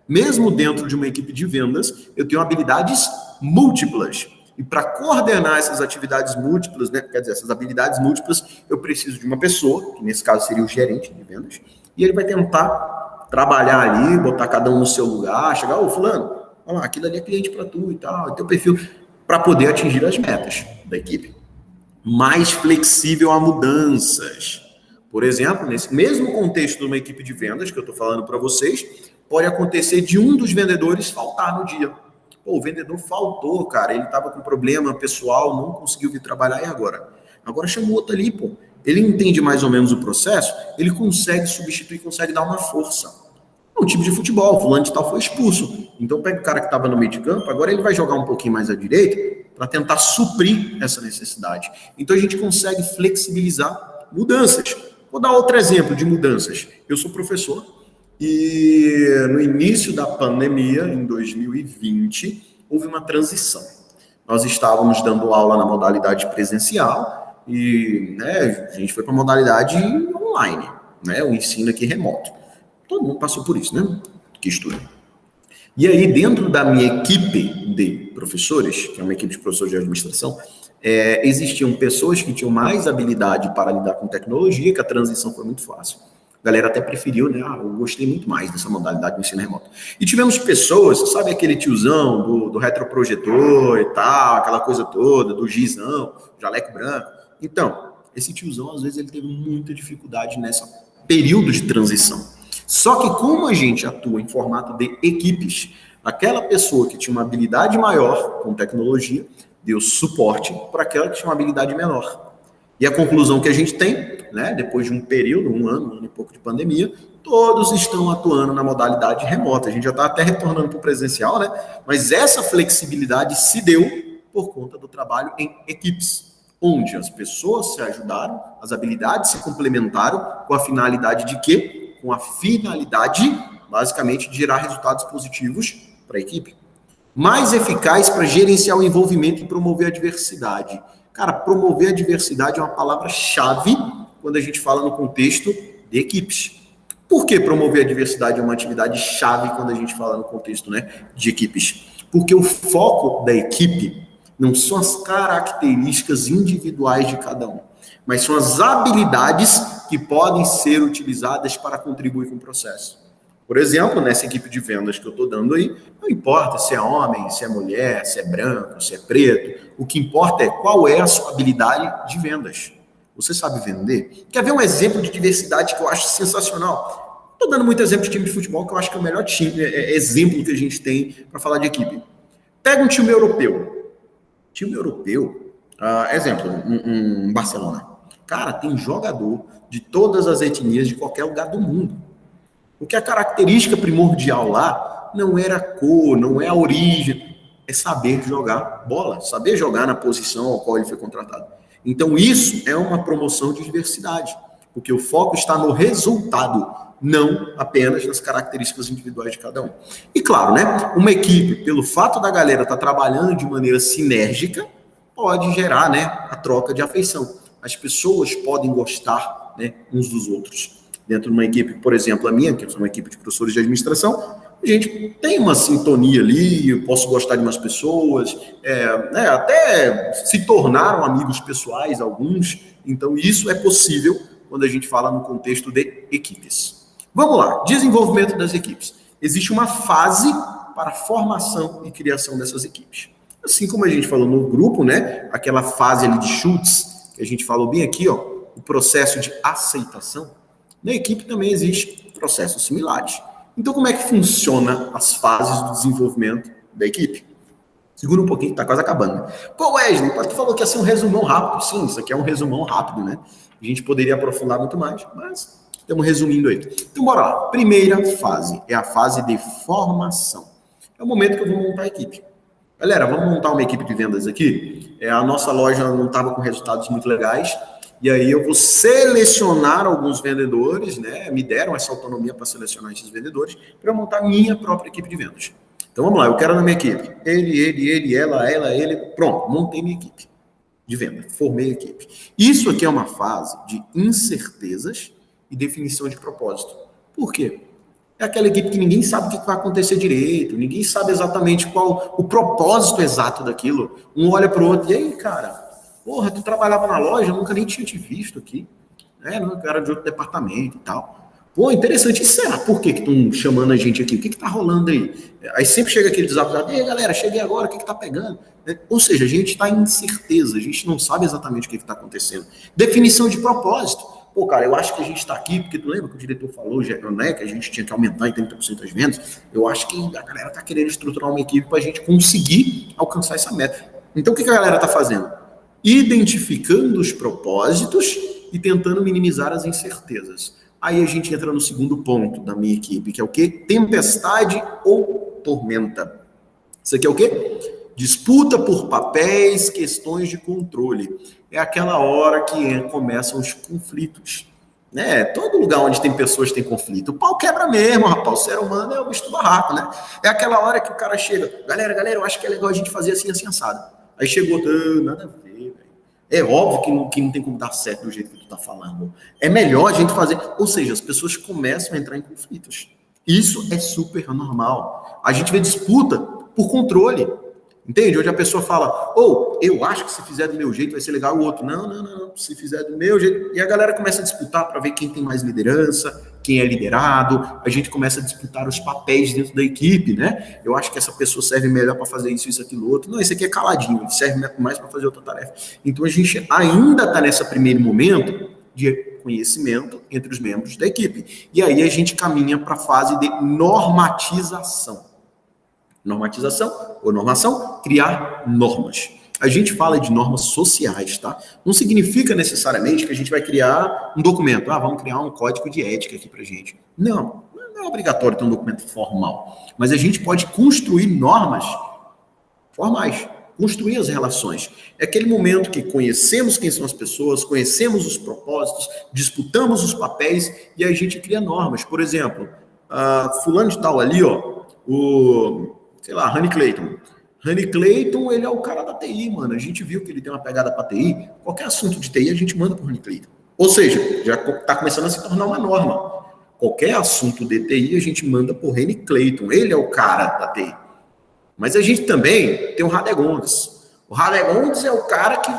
Mesmo dentro de uma equipe de vendas, eu tenho habilidades múltiplas. E para coordenar essas atividades múltiplas, né, quer dizer, essas habilidades múltiplas, eu preciso de uma pessoa, que nesse caso seria o gerente de vendas, e ele vai tentar trabalhar ali, botar cada um no seu lugar, chegar, ô fulano, olha lá, aquilo ali é cliente para tu e tal, teu perfil, para poder atingir as metas da equipe. Mais flexível a mudanças. Por exemplo, nesse mesmo contexto de uma equipe de vendas que eu estou falando para vocês, pode acontecer de um dos vendedores faltar no dia. Pô, o vendedor faltou, cara, ele estava com problema pessoal, não conseguiu vir trabalhar, e agora? Agora chamou outro ali, pô. Ele entende mais ou menos o processo, ele consegue substituir, consegue dar uma força. É um time de futebol, fulano de tal foi expulso. Então pega o cara que estava no meio de campo, agora ele vai jogar um pouquinho mais à direita para tentar suprir essa necessidade. Então a gente consegue flexibilizar mudanças. Vou dar outro exemplo de mudanças. Eu sou professor e no início da pandemia, em 2020, houve uma transição. Nós estávamos dando aula na modalidade presencial e, né, a gente foi para a modalidade online, né, o ensino aqui remoto. Todo mundo passou por isso, né? Que estuda. E aí, dentro da minha equipe de professores, que é uma equipe de professores de administração, existiam pessoas que tinham mais habilidade para lidar com tecnologia, que a transição foi muito fácil. A galera até preferiu, né? Eu gostei muito mais dessa modalidade do ensino remoto. E tivemos pessoas, sabe aquele tiozão do retroprojetor e tal, aquela coisa toda, do gizão, jaleco branco. Então, esse tiozão, às vezes, ele teve muita dificuldade nesse período de transição. Só que como a gente atua em formato de equipes, aquela pessoa que tinha uma habilidade maior com tecnologia, deu suporte para aquela que tinha uma habilidade menor. E a conclusão que a gente tem, né, depois de um período, um ano e pouco de pandemia, todos estão atuando na modalidade remota. A gente já está até retornando para o presencial, né? Mas essa flexibilidade se deu por conta do trabalho em equipes, onde as pessoas se ajudaram, as habilidades se complementaram com a finalidade de quê? Com a finalidade, basicamente, de gerar resultados positivos para a equipe. Mais eficaz para gerenciar o envolvimento e promover a diversidade. Cara, promover a diversidade é uma palavra-chave quando a gente fala no contexto de equipes. Por que promover a diversidade é uma atividade chave quando a gente fala no contexto, né, de equipes? Porque o foco da equipe não são as características individuais de cada um, mas são as habilidades que podem ser utilizadas para contribuir com o processo. Por exemplo, nessa equipe de vendas que eu estou dando aí, não importa se é homem, se é mulher, se é branco, se é preto, o que importa é qual é a sua habilidade de vendas. Você sabe vender? Quer ver um exemplo de diversidade que eu acho sensacional? Estou dando muito exemplo de time de futebol, que eu acho que é o melhor exemplo que a gente tem para falar de equipe. Pega um time europeu. Time europeu, exemplo, um Barcelona. Cara, tem jogador de todas as etnias de qualquer lugar do mundo. Porque a característica primordial lá não era a cor, não é a origem, é saber jogar bola, saber jogar na posição ao qual ele foi contratado. Então isso é uma promoção de diversidade, porque o foco está no resultado, não apenas nas características individuais de cada um. E claro, né, uma equipe, pelo fato da galera estar trabalhando de maneira sinérgica, pode gerar, né, a troca de afeição. As pessoas podem gostar, né, uns dos outros. Dentro de uma equipe, por exemplo, a minha, que é uma equipe de professores de administração, a gente tem uma sintonia ali, eu posso gostar de umas pessoas, né, até se tornaram amigos pessoais alguns, então isso é possível quando a gente fala no contexto de equipes. Vamos lá, desenvolvimento das equipes. Existe uma fase para a formação e criação dessas equipes. Assim como a gente falou no grupo, né, aquela fase ali de chutes, que a gente falou bem aqui, ó, o processo de aceitação, na equipe também existem processos similares. Então, como é que funciona as fases do desenvolvimento da equipe? Segura um pouquinho, tá quase acabando. Né? Pô, Wesley, tu falou que ia ser um resumão rápido. Sim, isso aqui é um resumão rápido, né? A gente poderia aprofundar muito mais, mas estamos resumindo aí. Então, bora lá. Primeira fase é a fase de formação. É o momento que eu vou montar a equipe. Galera, vamos montar uma equipe de vendas aqui. A nossa loja não estava com resultados muito legais. E aí eu vou selecionar alguns vendedores, né? Me deram essa autonomia para selecionar esses vendedores para eu montar minha própria equipe de vendas. Então vamos lá, eu quero na minha equipe. Ele, ela, ele. Pronto, montei minha equipe de venda, formei a equipe. Isso aqui é uma fase de incertezas e definição de propósito. Por quê? É aquela equipe que ninguém sabe o que vai acontecer direito, ninguém sabe exatamente qual o propósito exato daquilo. Um olha para o outro, e aí, cara, porra, tu trabalhava na loja, eu nunca nem tinha te visto aqui. Não, eu era de outro departamento e tal. Pô, interessante. E será por que estão chamando a gente aqui? O que tá rolando aí? Aí sempre chega aquele desavisado, e aí, galera, cheguei agora, o que tá pegando? Ou seja, a gente está em incerteza, a gente não sabe exatamente o que está acontecendo. Definição de propósito. Pô, cara, eu acho que a gente está aqui, porque tu lembra que o diretor falou, né, que a gente tinha que aumentar em 30% as vendas? Eu acho que a galera está querendo estruturar uma equipe para a gente conseguir alcançar essa meta. Então, o que a galera está fazendo? Identificando os propósitos e tentando minimizar as incertezas. Aí a gente entra no segundo ponto da minha equipe, que é o quê? Tempestade ou tormenta. Isso aqui é o quê? Disputa por papéis, questões de controle. É aquela hora que começam os conflitos. Né? Todo lugar onde tem pessoas tem conflito. O pau quebra mesmo, rapaz. O ser humano é o bicho do barraco, né? É aquela hora que o cara chega. Galera, eu acho que é legal a gente fazer assim, assim, assado. Aí chegou, nada a ver, velho. É óbvio que não tem como dar certo do jeito que tu tá falando. É melhor a gente fazer... Ou seja, as pessoas começam a entrar em conflitos. Isso é super normal. A gente vê disputa por controle. Entende? Onde a pessoa fala, eu acho que se fizer do meu jeito vai ser legal, o outro, não, se fizer do meu jeito, e a galera começa a disputar para ver quem tem mais liderança, quem é liderado, a gente começa a disputar os papéis dentro da equipe, né? Eu acho que essa pessoa serve melhor para fazer isso, aquilo, outro. Não, esse aqui é caladinho, ele serve mais para fazer outra tarefa. Então a gente ainda está nesse primeiro momento de conhecimento entre os membros da equipe. E aí a gente caminha para a fase de normatização. Normatização ou normação, criar normas. A gente fala de normas sociais, tá? Não significa necessariamente que a gente vai criar um documento. Vamos criar um código de ética aqui pra gente. Não é obrigatório ter um documento formal. Mas a gente pode construir normas formais, construir as relações. É aquele momento que conhecemos quem são as pessoas, conhecemos os propósitos, disputamos os papéis e aí a gente cria normas. Por exemplo, fulano de tal ali, sei lá, Honey Clayton. Honey Clayton, ele é o cara da TI, mano. A gente viu que ele tem uma pegada para TI. Qualquer assunto de TI, a gente manda para Honey Clayton. Ou seja, já está começando a se tornar uma norma. Qualquer assunto de TI, a gente manda para o Honey Clayton. Ele é o cara da TI. Mas a gente também tem o Radegondes. O Radegondes é o cara que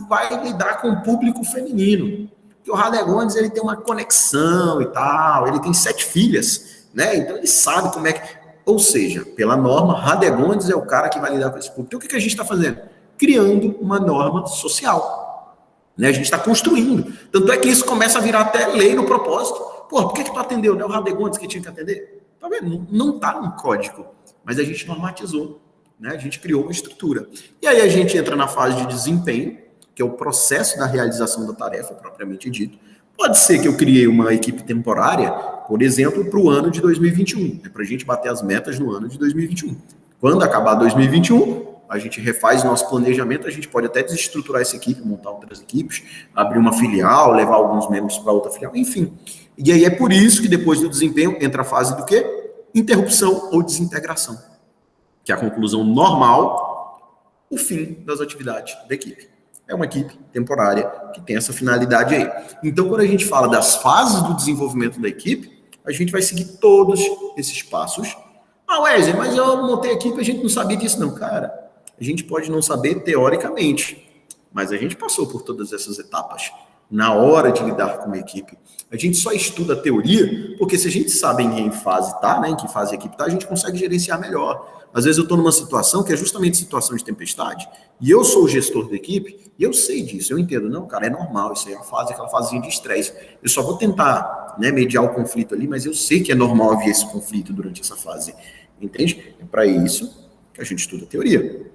vai lidar com o público feminino. Porque o Radegondes, ele tem uma conexão e tal. Ele tem 7 filhas, né? Então ele sabe como é que... Ou seja, pela norma, Radegondes é o cara que vai lidar com esse público. Então, o que a gente está fazendo? Criando uma norma social. Né? A gente está construindo. Tanto é que isso começa a virar até lei no propósito. Por que tu atendeu? Não é o Radegondes que tinha que atender? Tá vendo? Não está no código. Mas a gente normatizou. Né? A gente criou uma estrutura. E aí a gente entra na fase de desempenho, que é o processo da realização da tarefa, propriamente dito. Pode ser que eu criei uma equipe temporária, por exemplo, para o ano de 2021, para a gente bater as metas no ano de 2021. Quando acabar 2021, a gente refaz nosso planejamento, a gente pode até desestruturar essa equipe, montar outras equipes, abrir uma filial, levar alguns membros para outra filial, enfim. E aí é por isso que depois do desempenho entra a fase do quê? Interrupção ou desintegração, que é a conclusão normal, o fim das atividades da equipe. É uma equipe temporária que tem essa finalidade aí. Então, quando a gente fala das fases do desenvolvimento da equipe, a gente vai seguir todos esses passos. Wesley, mas eu montei a equipe e a gente não sabia disso, não. Cara, a gente pode não saber teoricamente, mas a gente passou por todas essas etapas na hora de lidar com uma equipe. A gente só estuda a teoria, porque se a gente sabe em que fase está, né, em que fase a equipe está, a gente consegue gerenciar melhor. Às vezes eu estou numa situação que é justamente situação de tempestade, e eu sou o gestor da equipe, e eu sei disso, eu entendo. Não, cara, é normal, isso aí é uma fase, aquela fasezinha de estresse. Eu só vou tentar, né, mediar o conflito ali, mas eu sei que é normal haver esse conflito durante essa fase. Entende? É para isso que a gente estuda a teoria.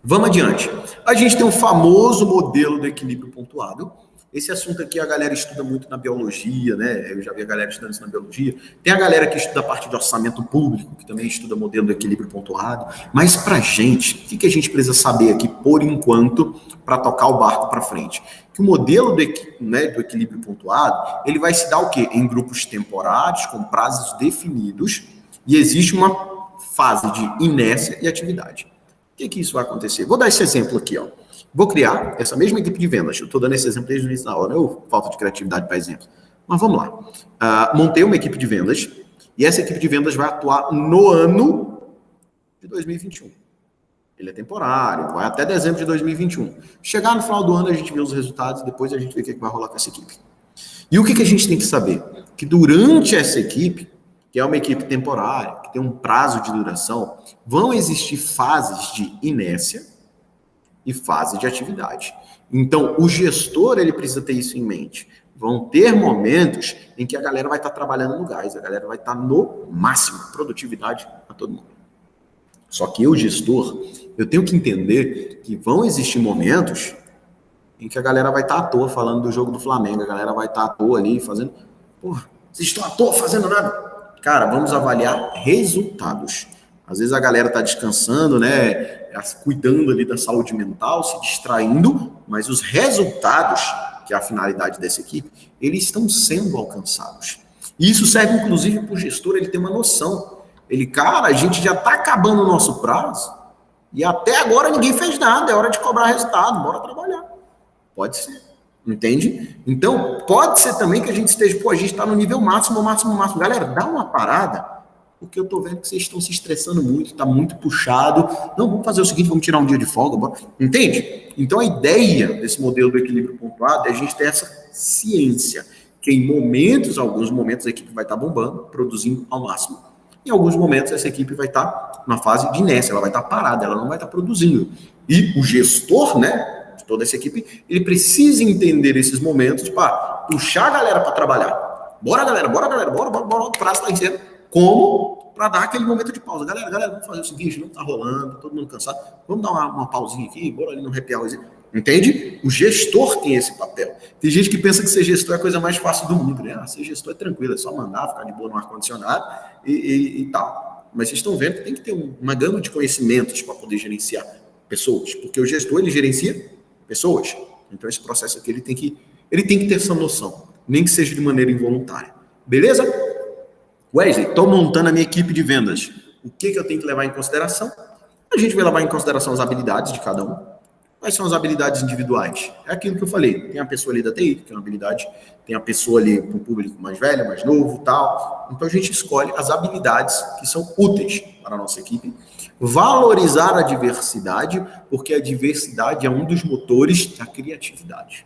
Vamos adiante. A gente tem um famoso modelo do equilíbrio pontuado. Esse assunto aqui a galera estuda muito na biologia, né? Eu já vi a galera estudando isso na biologia. Tem a galera que estuda a parte de orçamento público, que também estuda o modelo do equilíbrio pontuado. Mas pra gente, o que a gente precisa saber aqui, por enquanto, para tocar o barco para frente? Que o modelo do equilíbrio pontuado, ele vai se dar o quê? Em grupos temporários, com prazos definidos, e existe uma fase de inércia e atividade. O que isso vai acontecer? Vou dar esse exemplo aqui, ó. Vou criar essa mesma equipe de vendas. Eu estou dando esse exemplo desde o início da aula, né? Falta de criatividade para exemplo. Mas vamos lá. Montei uma equipe de vendas e essa equipe de vendas vai atuar no ano de 2021. Ele é temporário, vai até dezembro de 2021. Chegar no final do ano, a gente vê os resultados e depois a gente vê o que vai rolar com essa equipe. E o que a gente tem que saber? Que durante essa equipe, que é uma equipe temporária, que tem um prazo de duração, vão existir fases de inércia e fase de atividade. Então, o gestor, ele precisa ter isso em mente. Vão ter momentos em que a galera vai estar trabalhando no gás, a galera vai estar no máximo, produtividade a todo mundo. Só que eu, gestor, eu tenho que entender que vão existir momentos em que a galera vai estar à toa falando do jogo do Flamengo, a galera vai estar à toa ali fazendo... Porra, vocês estão à toa fazendo nada? Cara, vamos avaliar resultados. Às vezes a galera está descansando, né? Cuidando ali da saúde mental, se distraindo, mas os resultados, que é a finalidade dessa equipe, eles estão sendo alcançados. E isso serve, inclusive, para o gestor, ele ter uma noção. Cara, a gente já está acabando o nosso prazo e até agora ninguém fez nada, é hora de cobrar resultado, bora trabalhar. Pode ser. Entende? Então, pode ser também que a gente esteja, a gente está no nível máximo. Galera, dá uma parada, porque eu tô vendo que vocês estão se estressando muito, tá muito puxado. Não, vamos fazer o seguinte, vamos tirar um dia de folga, bora. Entende? Então, a ideia desse modelo do equilíbrio pontuado é a gente ter essa ciência, que em alguns momentos a equipe vai estar bombando, produzindo ao máximo. Em alguns momentos essa equipe vai estar na fase de inércia, ela vai estar parada, ela não vai estar produzindo. E o gestor, né, de toda essa equipe, ele precisa entender esses momentos para puxar a galera para trabalhar. Bora, galera, o prazo está encerrando. Como? Para dar aquele momento de pausa. Galera, vamos fazer o seguinte, não tá rolando, todo mundo cansado, vamos dar uma pausinha aqui, bora ali no happy hour. Entende? O gestor tem esse papel. Tem gente que pensa que ser gestor é a coisa mais fácil do mundo, né? Ser gestor é tranquilo, é só mandar, ficar de boa no ar-condicionado e tal. Mas vocês estão vendo que tem que ter uma gama de conhecimentos para poder gerenciar pessoas, porque o gestor, ele gerencia pessoas. Então esse processo aqui, ele tem que ter essa noção, nem que seja de maneira involuntária. Beleza? Wesley, estou montando a minha equipe de vendas. O que eu tenho que levar em consideração? A gente vai levar em consideração as habilidades de cada um. Quais são as habilidades individuais? É aquilo que eu falei. Tem a pessoa ali da TI, que é uma habilidade. Tem a pessoa ali para o público mais velho, mais novo, tal. Então a gente escolhe as habilidades que são úteis para a nossa equipe. Valorizar a diversidade, porque a diversidade é um dos motores da criatividade.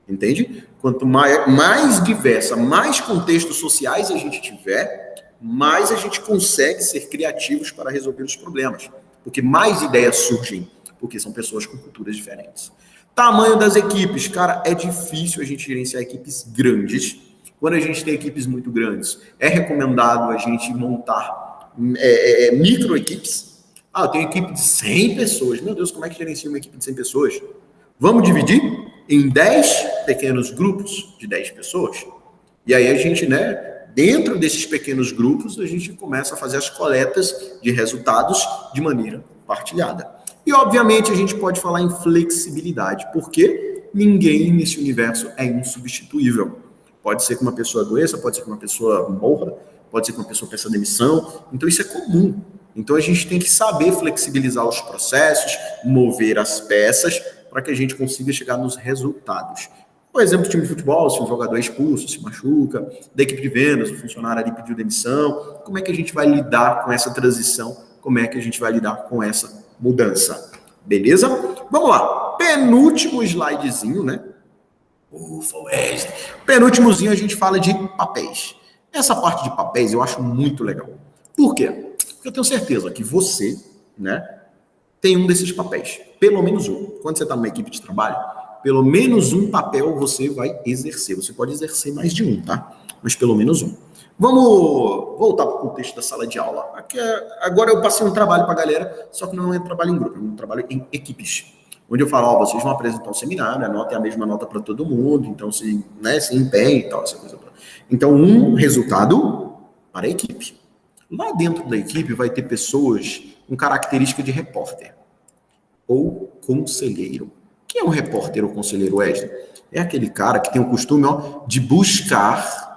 Entende? Quanto mais diversa, mais contextos sociais a gente tiver, mais a gente consegue ser criativos para resolver os problemas. Porque mais ideias surgem, porque são pessoas com culturas diferentes. Tamanho das equipes. Cara, é difícil a gente gerenciar equipes grandes. Quando a gente tem equipes muito grandes, é recomendado a gente montar micro equipes. Eu tenho equipe de 100 pessoas. Meu Deus, como é que gerencia uma equipe de 100 pessoas? Vamos dividir em 10 pequenos grupos de 10 pessoas. E aí a gente, dentro desses pequenos grupos, a gente começa a fazer as coletas de resultados de maneira partilhada. E, obviamente, a gente pode falar em flexibilidade, porque ninguém nesse universo é insubstituível. Pode ser que uma pessoa adoeça, pode ser que uma pessoa morra, pode ser que uma pessoa peça demissão. Então, isso é comum. Então, a gente tem que saber flexibilizar os processos, mover as peças, para que a gente consiga chegar nos resultados. Por exemplo, o time de futebol, se um jogador é expulso, se machuca, da equipe de vendas, o funcionário ali pediu demissão, como é que a gente vai lidar com essa transição? Como é que a gente vai lidar com essa mudança? Beleza? Vamos lá. Penúltimo slidezinho, né? Ufa, Wesley. Penúltimozinho a gente fala de papéis. Essa parte de papéis eu acho muito legal. Por quê? Porque eu tenho certeza que você, tem um desses papéis. Pelo menos um. Quando você está numa equipe de trabalho, pelo menos um papel você vai exercer. Você pode exercer mais de um, tá? Mas pelo menos um. Vamos voltar para o contexto da sala de aula. Agora eu passei um trabalho para a galera, só que não é um trabalho em grupo, é um trabalho em equipes. Onde eu falo, vocês vão apresentar um seminário, a nota é a mesma nota para todo mundo, então se empenhe e tal, essa coisa toda. Então, um resultado para a equipe. Lá dentro da equipe vai ter pessoas com característica de repórter ou conselheiro. Quem é um repórter ou conselheiro, Wesley? É aquele cara que tem o costume de buscar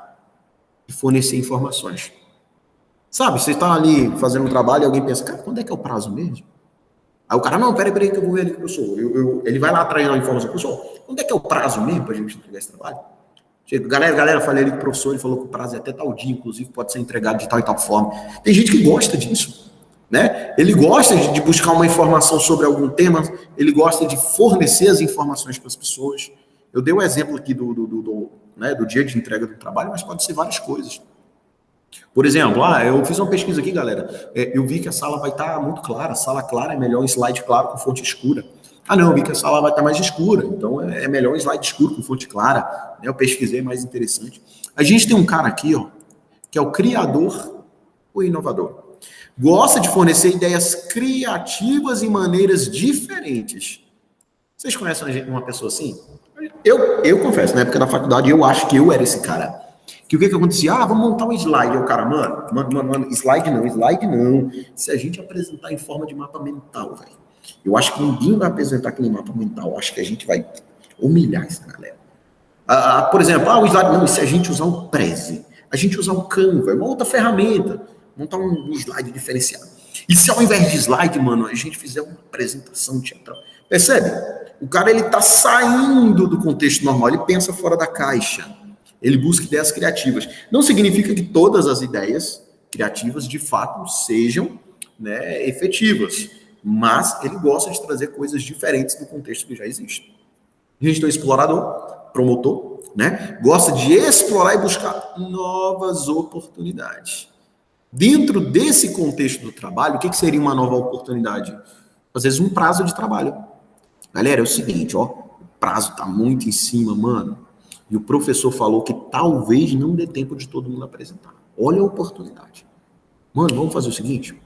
e fornecer informações. Sabe, você está ali fazendo um trabalho e alguém pensa, cara, quando é que é o prazo mesmo? Aí o cara, não, peraí, que eu vou ver ali, professor. Ele vai lá atrás a informação, professor, quando é que é o prazo mesmo para a gente entregar esse trabalho? Galera, falei ali com o professor, ele falou que o prazo é até tal dia, inclusive pode ser entregado de tal e tal forma. Tem gente que gosta disso, né? Ele gosta de buscar uma informação sobre algum tema, ele gosta de fornecer as informações para as pessoas. Eu dei o exemplo aqui do dia de entrega do trabalho, mas pode ser várias coisas. Por exemplo, eu fiz uma pesquisa aqui, galera, eu vi que a sala vai estar muito clara, a sala clara é melhor um slide claro com fonte escura. Não, eu vi que a sala vai estar mais escura, então é melhor um slide escuro com fonte clara, né? Eu pesquisei, mais interessante. A gente tem um cara aqui, que é o criador, o inovador. Gosta de fornecer ideias criativas e maneiras diferentes. Vocês conhecem uma pessoa assim? Eu confesso, na época da faculdade, eu acho que eu era esse cara. Que o que acontecia? Vamos montar um slide. O cara, mano, slide não. Se a gente apresentar em forma de mapa mental, velho, eu acho que ninguém vai apresentar aquele mapa mental. Eu acho que a gente vai humilhar essa galera. Por exemplo, o slide, não, e se a gente usar o Prezi, a gente usar o Canva, uma outra ferramenta, montar um slide diferenciado. E se ao invés de slide, mano, a gente fizer uma apresentação teatral, percebe? O cara, ele tá saindo do contexto normal, ele pensa fora da caixa. Ele busca ideias criativas. Não significa que todas as ideias criativas, de fato, sejam, né, efetivas. Mas ele gosta de trazer coisas diferentes do contexto que já existe. A gente tem um explorador, promotor, né? Gosta de explorar e buscar novas oportunidades. Dentro desse contexto do trabalho, o que seria uma nova oportunidade? Às vezes um prazo de trabalho. Galera, é o seguinte, o prazo tá muito em cima, mano. E o professor falou que talvez não dê tempo de todo mundo apresentar. Olha a oportunidade. Mano, vamos fazer o seguinte?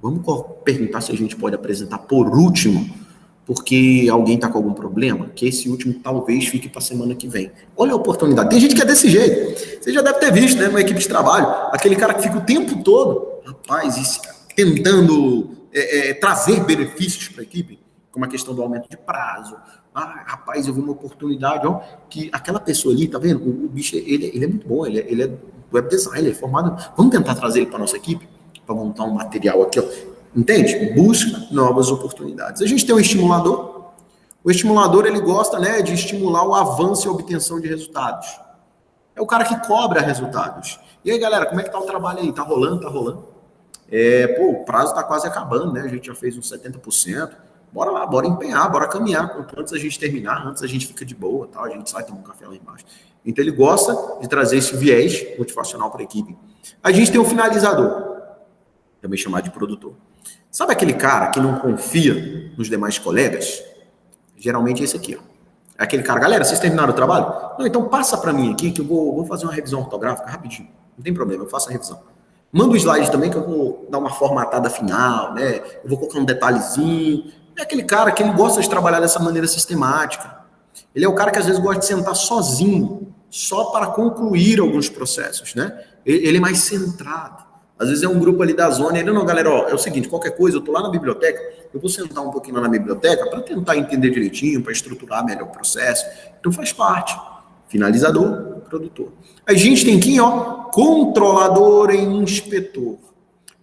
Vamos perguntar se a gente pode apresentar por último, porque alguém está com algum problema, que esse último talvez fique para a semana que vem. Olha a oportunidade. Tem gente que é desse jeito. Você já deve ter visto, né, numa equipe de trabalho, aquele cara que fica o tempo todo, rapaz, tentando trazer benefícios para a equipe, como a questão do aumento de prazo. Rapaz, eu vi uma oportunidade, que aquela pessoa ali, tá vendo? O bicho, ele é muito bom, ele é web designer, ele é formado. Vamos tentar trazer ele para nossa equipe, para montar um material aqui, Entende? Busca novas oportunidades. A gente tem um estimulador. O estimulador, ele gosta, né, de estimular o avanço e a obtenção de resultados. É o cara que cobra resultados. E aí, galera, como é que tá o trabalho aí? Tá rolando? Tá rolando? O prazo tá quase acabando, né? A gente já fez uns 70%. Bora lá, bora empenhar, bora caminhar. Quanto antes a gente terminar, antes a gente fica de boa, tal, a gente sai tomar um café lá embaixo. Então, ele gosta de trazer esse viés motivacional para a equipe. A gente tem um finalizador, também chamado de produtor. Sabe aquele cara que não confia nos demais colegas? Geralmente é esse aqui, É aquele cara, galera, vocês terminaram o trabalho? Não, então passa para mim aqui que eu vou fazer uma revisão ortográfica rapidinho. Não tem problema, eu faço a revisão. Manda o slide também que eu vou dar uma formatada final, né? Eu vou colocar um detalhezinho. É aquele cara que ele gosta de trabalhar dessa maneira sistemática. Ele é o cara que às vezes gosta de sentar sozinho, só para concluir alguns processos, né? Ele é mais centrado. Às vezes é um grupo ali da zona, ele, não, galera, é o seguinte, qualquer coisa, eu tô lá na biblioteca, eu vou sentar um pouquinho lá na biblioteca para tentar entender direitinho, para estruturar melhor o processo. Então faz parte. Finalizador, produtor. A gente tem aqui, controlador e inspetor.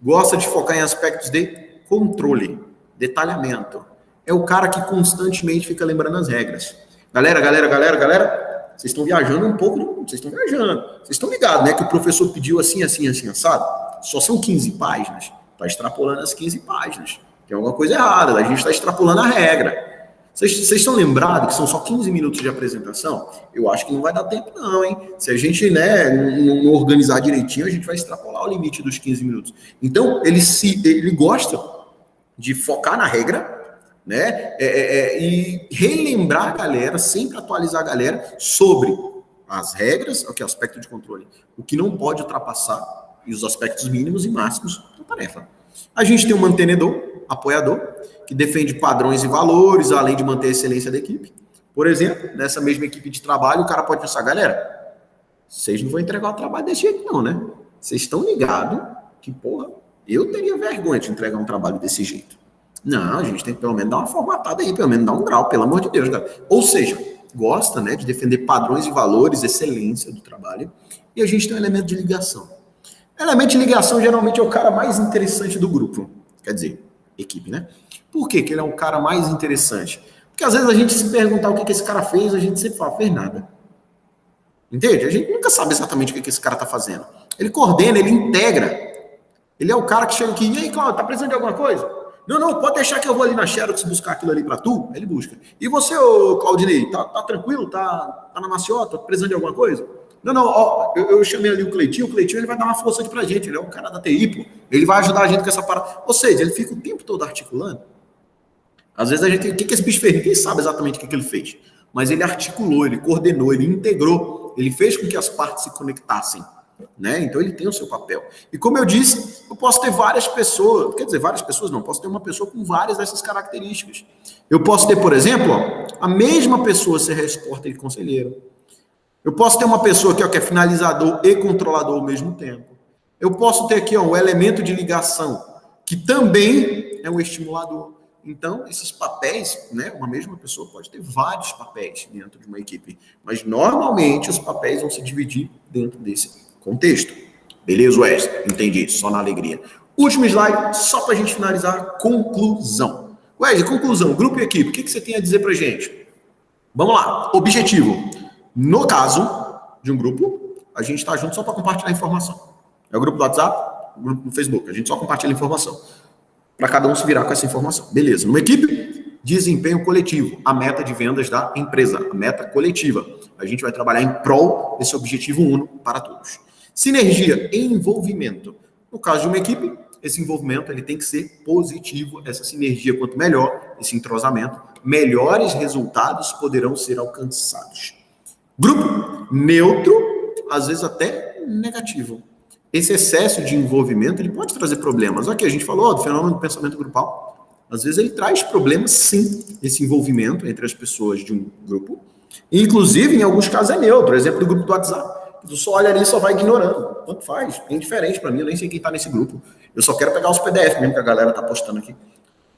Gosta de focar em aspectos de controle, detalhamento. É o cara que constantemente fica lembrando as regras. Galera, vocês estão viajando um pouco, vocês estão ligados, né, que o professor pediu assim, assado. Só são 15 páginas. Está extrapolando as 15 páginas. Tem alguma coisa errada. A gente está extrapolando a regra. Vocês estão lembrados que são só 15 minutos de apresentação? Eu acho que não vai dar tempo não, hein? Se a gente, né, não organizar direitinho, a gente vai extrapolar o limite dos 15 minutos. Então, ele gosta de focar na regra, né? E relembrar a galera, sempre atualizar a galera sobre as regras, o aspecto de controle, o que não pode ultrapassar e os aspectos mínimos e máximos da tarefa. A gente tem um mantenedor, apoiador, que defende padrões e valores, além de manter a excelência da equipe. Por exemplo, nessa mesma equipe de trabalho, o cara pode pensar, galera, vocês não vão entregar o trabalho desse jeito não, né? Vocês estão ligados que, porra, eu teria vergonha de entregar um trabalho desse jeito. Não, a gente tem que pelo menos dar uma formatada aí, pelo menos dar um grau, pelo amor de Deus, cara. Ou seja, gosta, né, de defender padrões e valores, excelência do trabalho, e a gente tem um elemento de ligação. Elemento de ligação geralmente é o cara mais interessante do grupo, quer dizer, equipe, né? Por que ele é um cara mais interessante? Porque às vezes a gente se perguntar o que esse cara fez, a gente sempre fala, fez nada. Entende? A gente nunca sabe exatamente o que esse cara está fazendo. Ele coordena, ele integra. Ele é o cara que chega aqui, e aí, Cláudio, tá precisando de alguma coisa? Não, pode deixar que eu vou ali na Xerox buscar aquilo ali para tu. Ele busca. E você, ô Claudinei, tá tranquilo? Tá na maciota? Tá precisando de alguma coisa? Não, ó, eu chamei ali o Cleitinho ele vai dar uma força aqui pra gente, ele é um cara da TI, pô. Ele vai ajudar a gente com essa parada. Ou seja, ele fica o tempo todo articulando. Às vezes a gente, o que esse bicho fez? Ninguém sabe exatamente o que ele fez. Mas ele articulou, ele coordenou, ele integrou, ele fez com que as partes se conectassem. Né? Então ele tem o seu papel. E como eu disse, eu posso ter várias pessoas, quer dizer, várias pessoas não, posso ter uma pessoa com várias dessas características. Eu posso ter, por exemplo, a mesma pessoa ser repórter e conselheiro. Eu posso ter uma pessoa aqui, que é finalizador e controlador ao mesmo tempo. Eu posso ter aqui, um elemento de ligação, que também é um estimulador. Então, esses papéis, né, uma mesma pessoa pode ter vários papéis dentro de uma equipe, mas normalmente os papéis vão se dividir dentro desse contexto. Beleza, Wesley? Entendi, só na alegria. Último slide, só para a gente finalizar, conclusão. Wesley, conclusão, grupo e equipe, o que você tem a dizer para a gente? Vamos lá, objetivo. No caso de um grupo, a gente está junto só para compartilhar informação. É o grupo do WhatsApp, o grupo do Facebook, a gente só compartilha informação. Para cada um se virar com essa informação. Beleza. Numa equipe, desempenho coletivo, a meta de vendas da empresa, a meta coletiva. A gente vai trabalhar em prol desse objetivo uno para todos. Sinergia e envolvimento. No caso de uma equipe, esse envolvimento ele tem que ser positivo. Essa sinergia, quanto melhor esse entrosamento, melhores resultados poderão ser alcançados. Grupo neutro, às vezes até negativo. Esse excesso de envolvimento ele pode trazer problemas. Aqui a gente falou do fenômeno do pensamento grupal. Às vezes ele traz problemas, sim, esse envolvimento entre as pessoas de um grupo. Inclusive, em alguns casos é neutro. Exemplo do grupo do WhatsApp. Tu só olha ali e só vai ignorando. Tanto faz. É indiferente para mim. Eu nem sei quem está nesse grupo. Eu só quero pegar os PDF mesmo que a galera está postando aqui.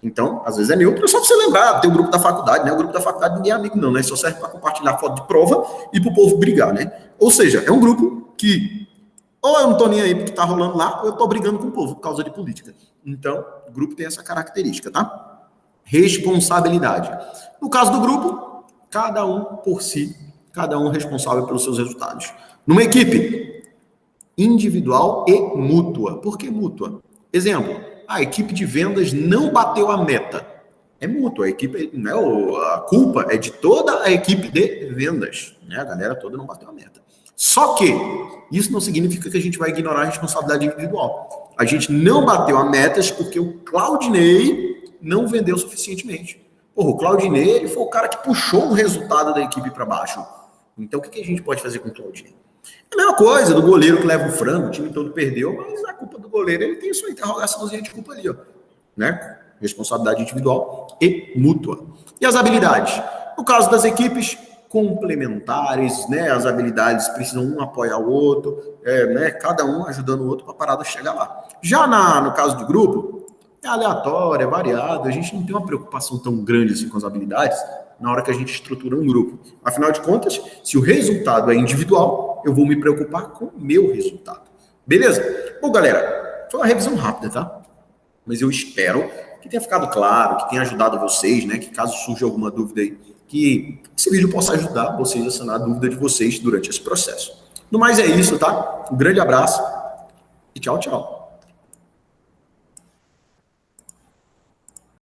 Então, às vezes é neutro. É só para você lembrar. Tem o grupo da faculdade, né? O grupo da faculdade ninguém é amigo não, né? Só serve para compartilhar foto de prova e para o povo brigar, né? Ou seja, é um grupo que ou eu não estou nem aí porque está rolando lá, ou eu estou brigando com o povo por causa de política. Então, o grupo tem essa característica, tá? Responsabilidade. No caso do grupo, cada um por si, cada um responsável pelos seus resultados. Numa equipe, individual e mútua. Por que mútua? Exemplo, a equipe de vendas não bateu a meta. É mútua, a equipe, né, a culpa é de toda a equipe de vendas. Né? A galera toda não bateu a meta. Só que isso não significa que a gente vai ignorar a responsabilidade individual. A gente não bateu a metas porque o Claudinei não vendeu suficientemente. Porra, o Claudinei ele foi o cara que puxou o resultado da equipe para baixo. Então, o que a gente pode fazer com o Claudinei? É a mesma coisa do goleiro que leva o frango, o time todo perdeu, mas a culpa do goleiro, ele tem sua interrogaçãozinha de culpa ali, ó. Né? Responsabilidade individual e mútua. E as habilidades? No caso das equipes complementares, né? As habilidades precisam um apoiar o outro, né? Cada um ajudando o outro para a parada chegar lá. Já no caso do grupo, é aleatório, é variado, a gente não tem uma preocupação tão grande assim com as habilidades na hora que a gente estrutura um grupo. Afinal de contas, se o resultado é individual, eu vou me preocupar com o meu resultado. Beleza? Bom, galera, foi uma revisão rápida, tá? Mas eu espero que tenha ficado claro, que tenha ajudado vocês, né? Que caso surja alguma dúvida aí, que esse vídeo possa ajudar vocês a sanar a dúvida de vocês durante esse processo. No mais é isso, tá? Um grande abraço e tchau, tchau.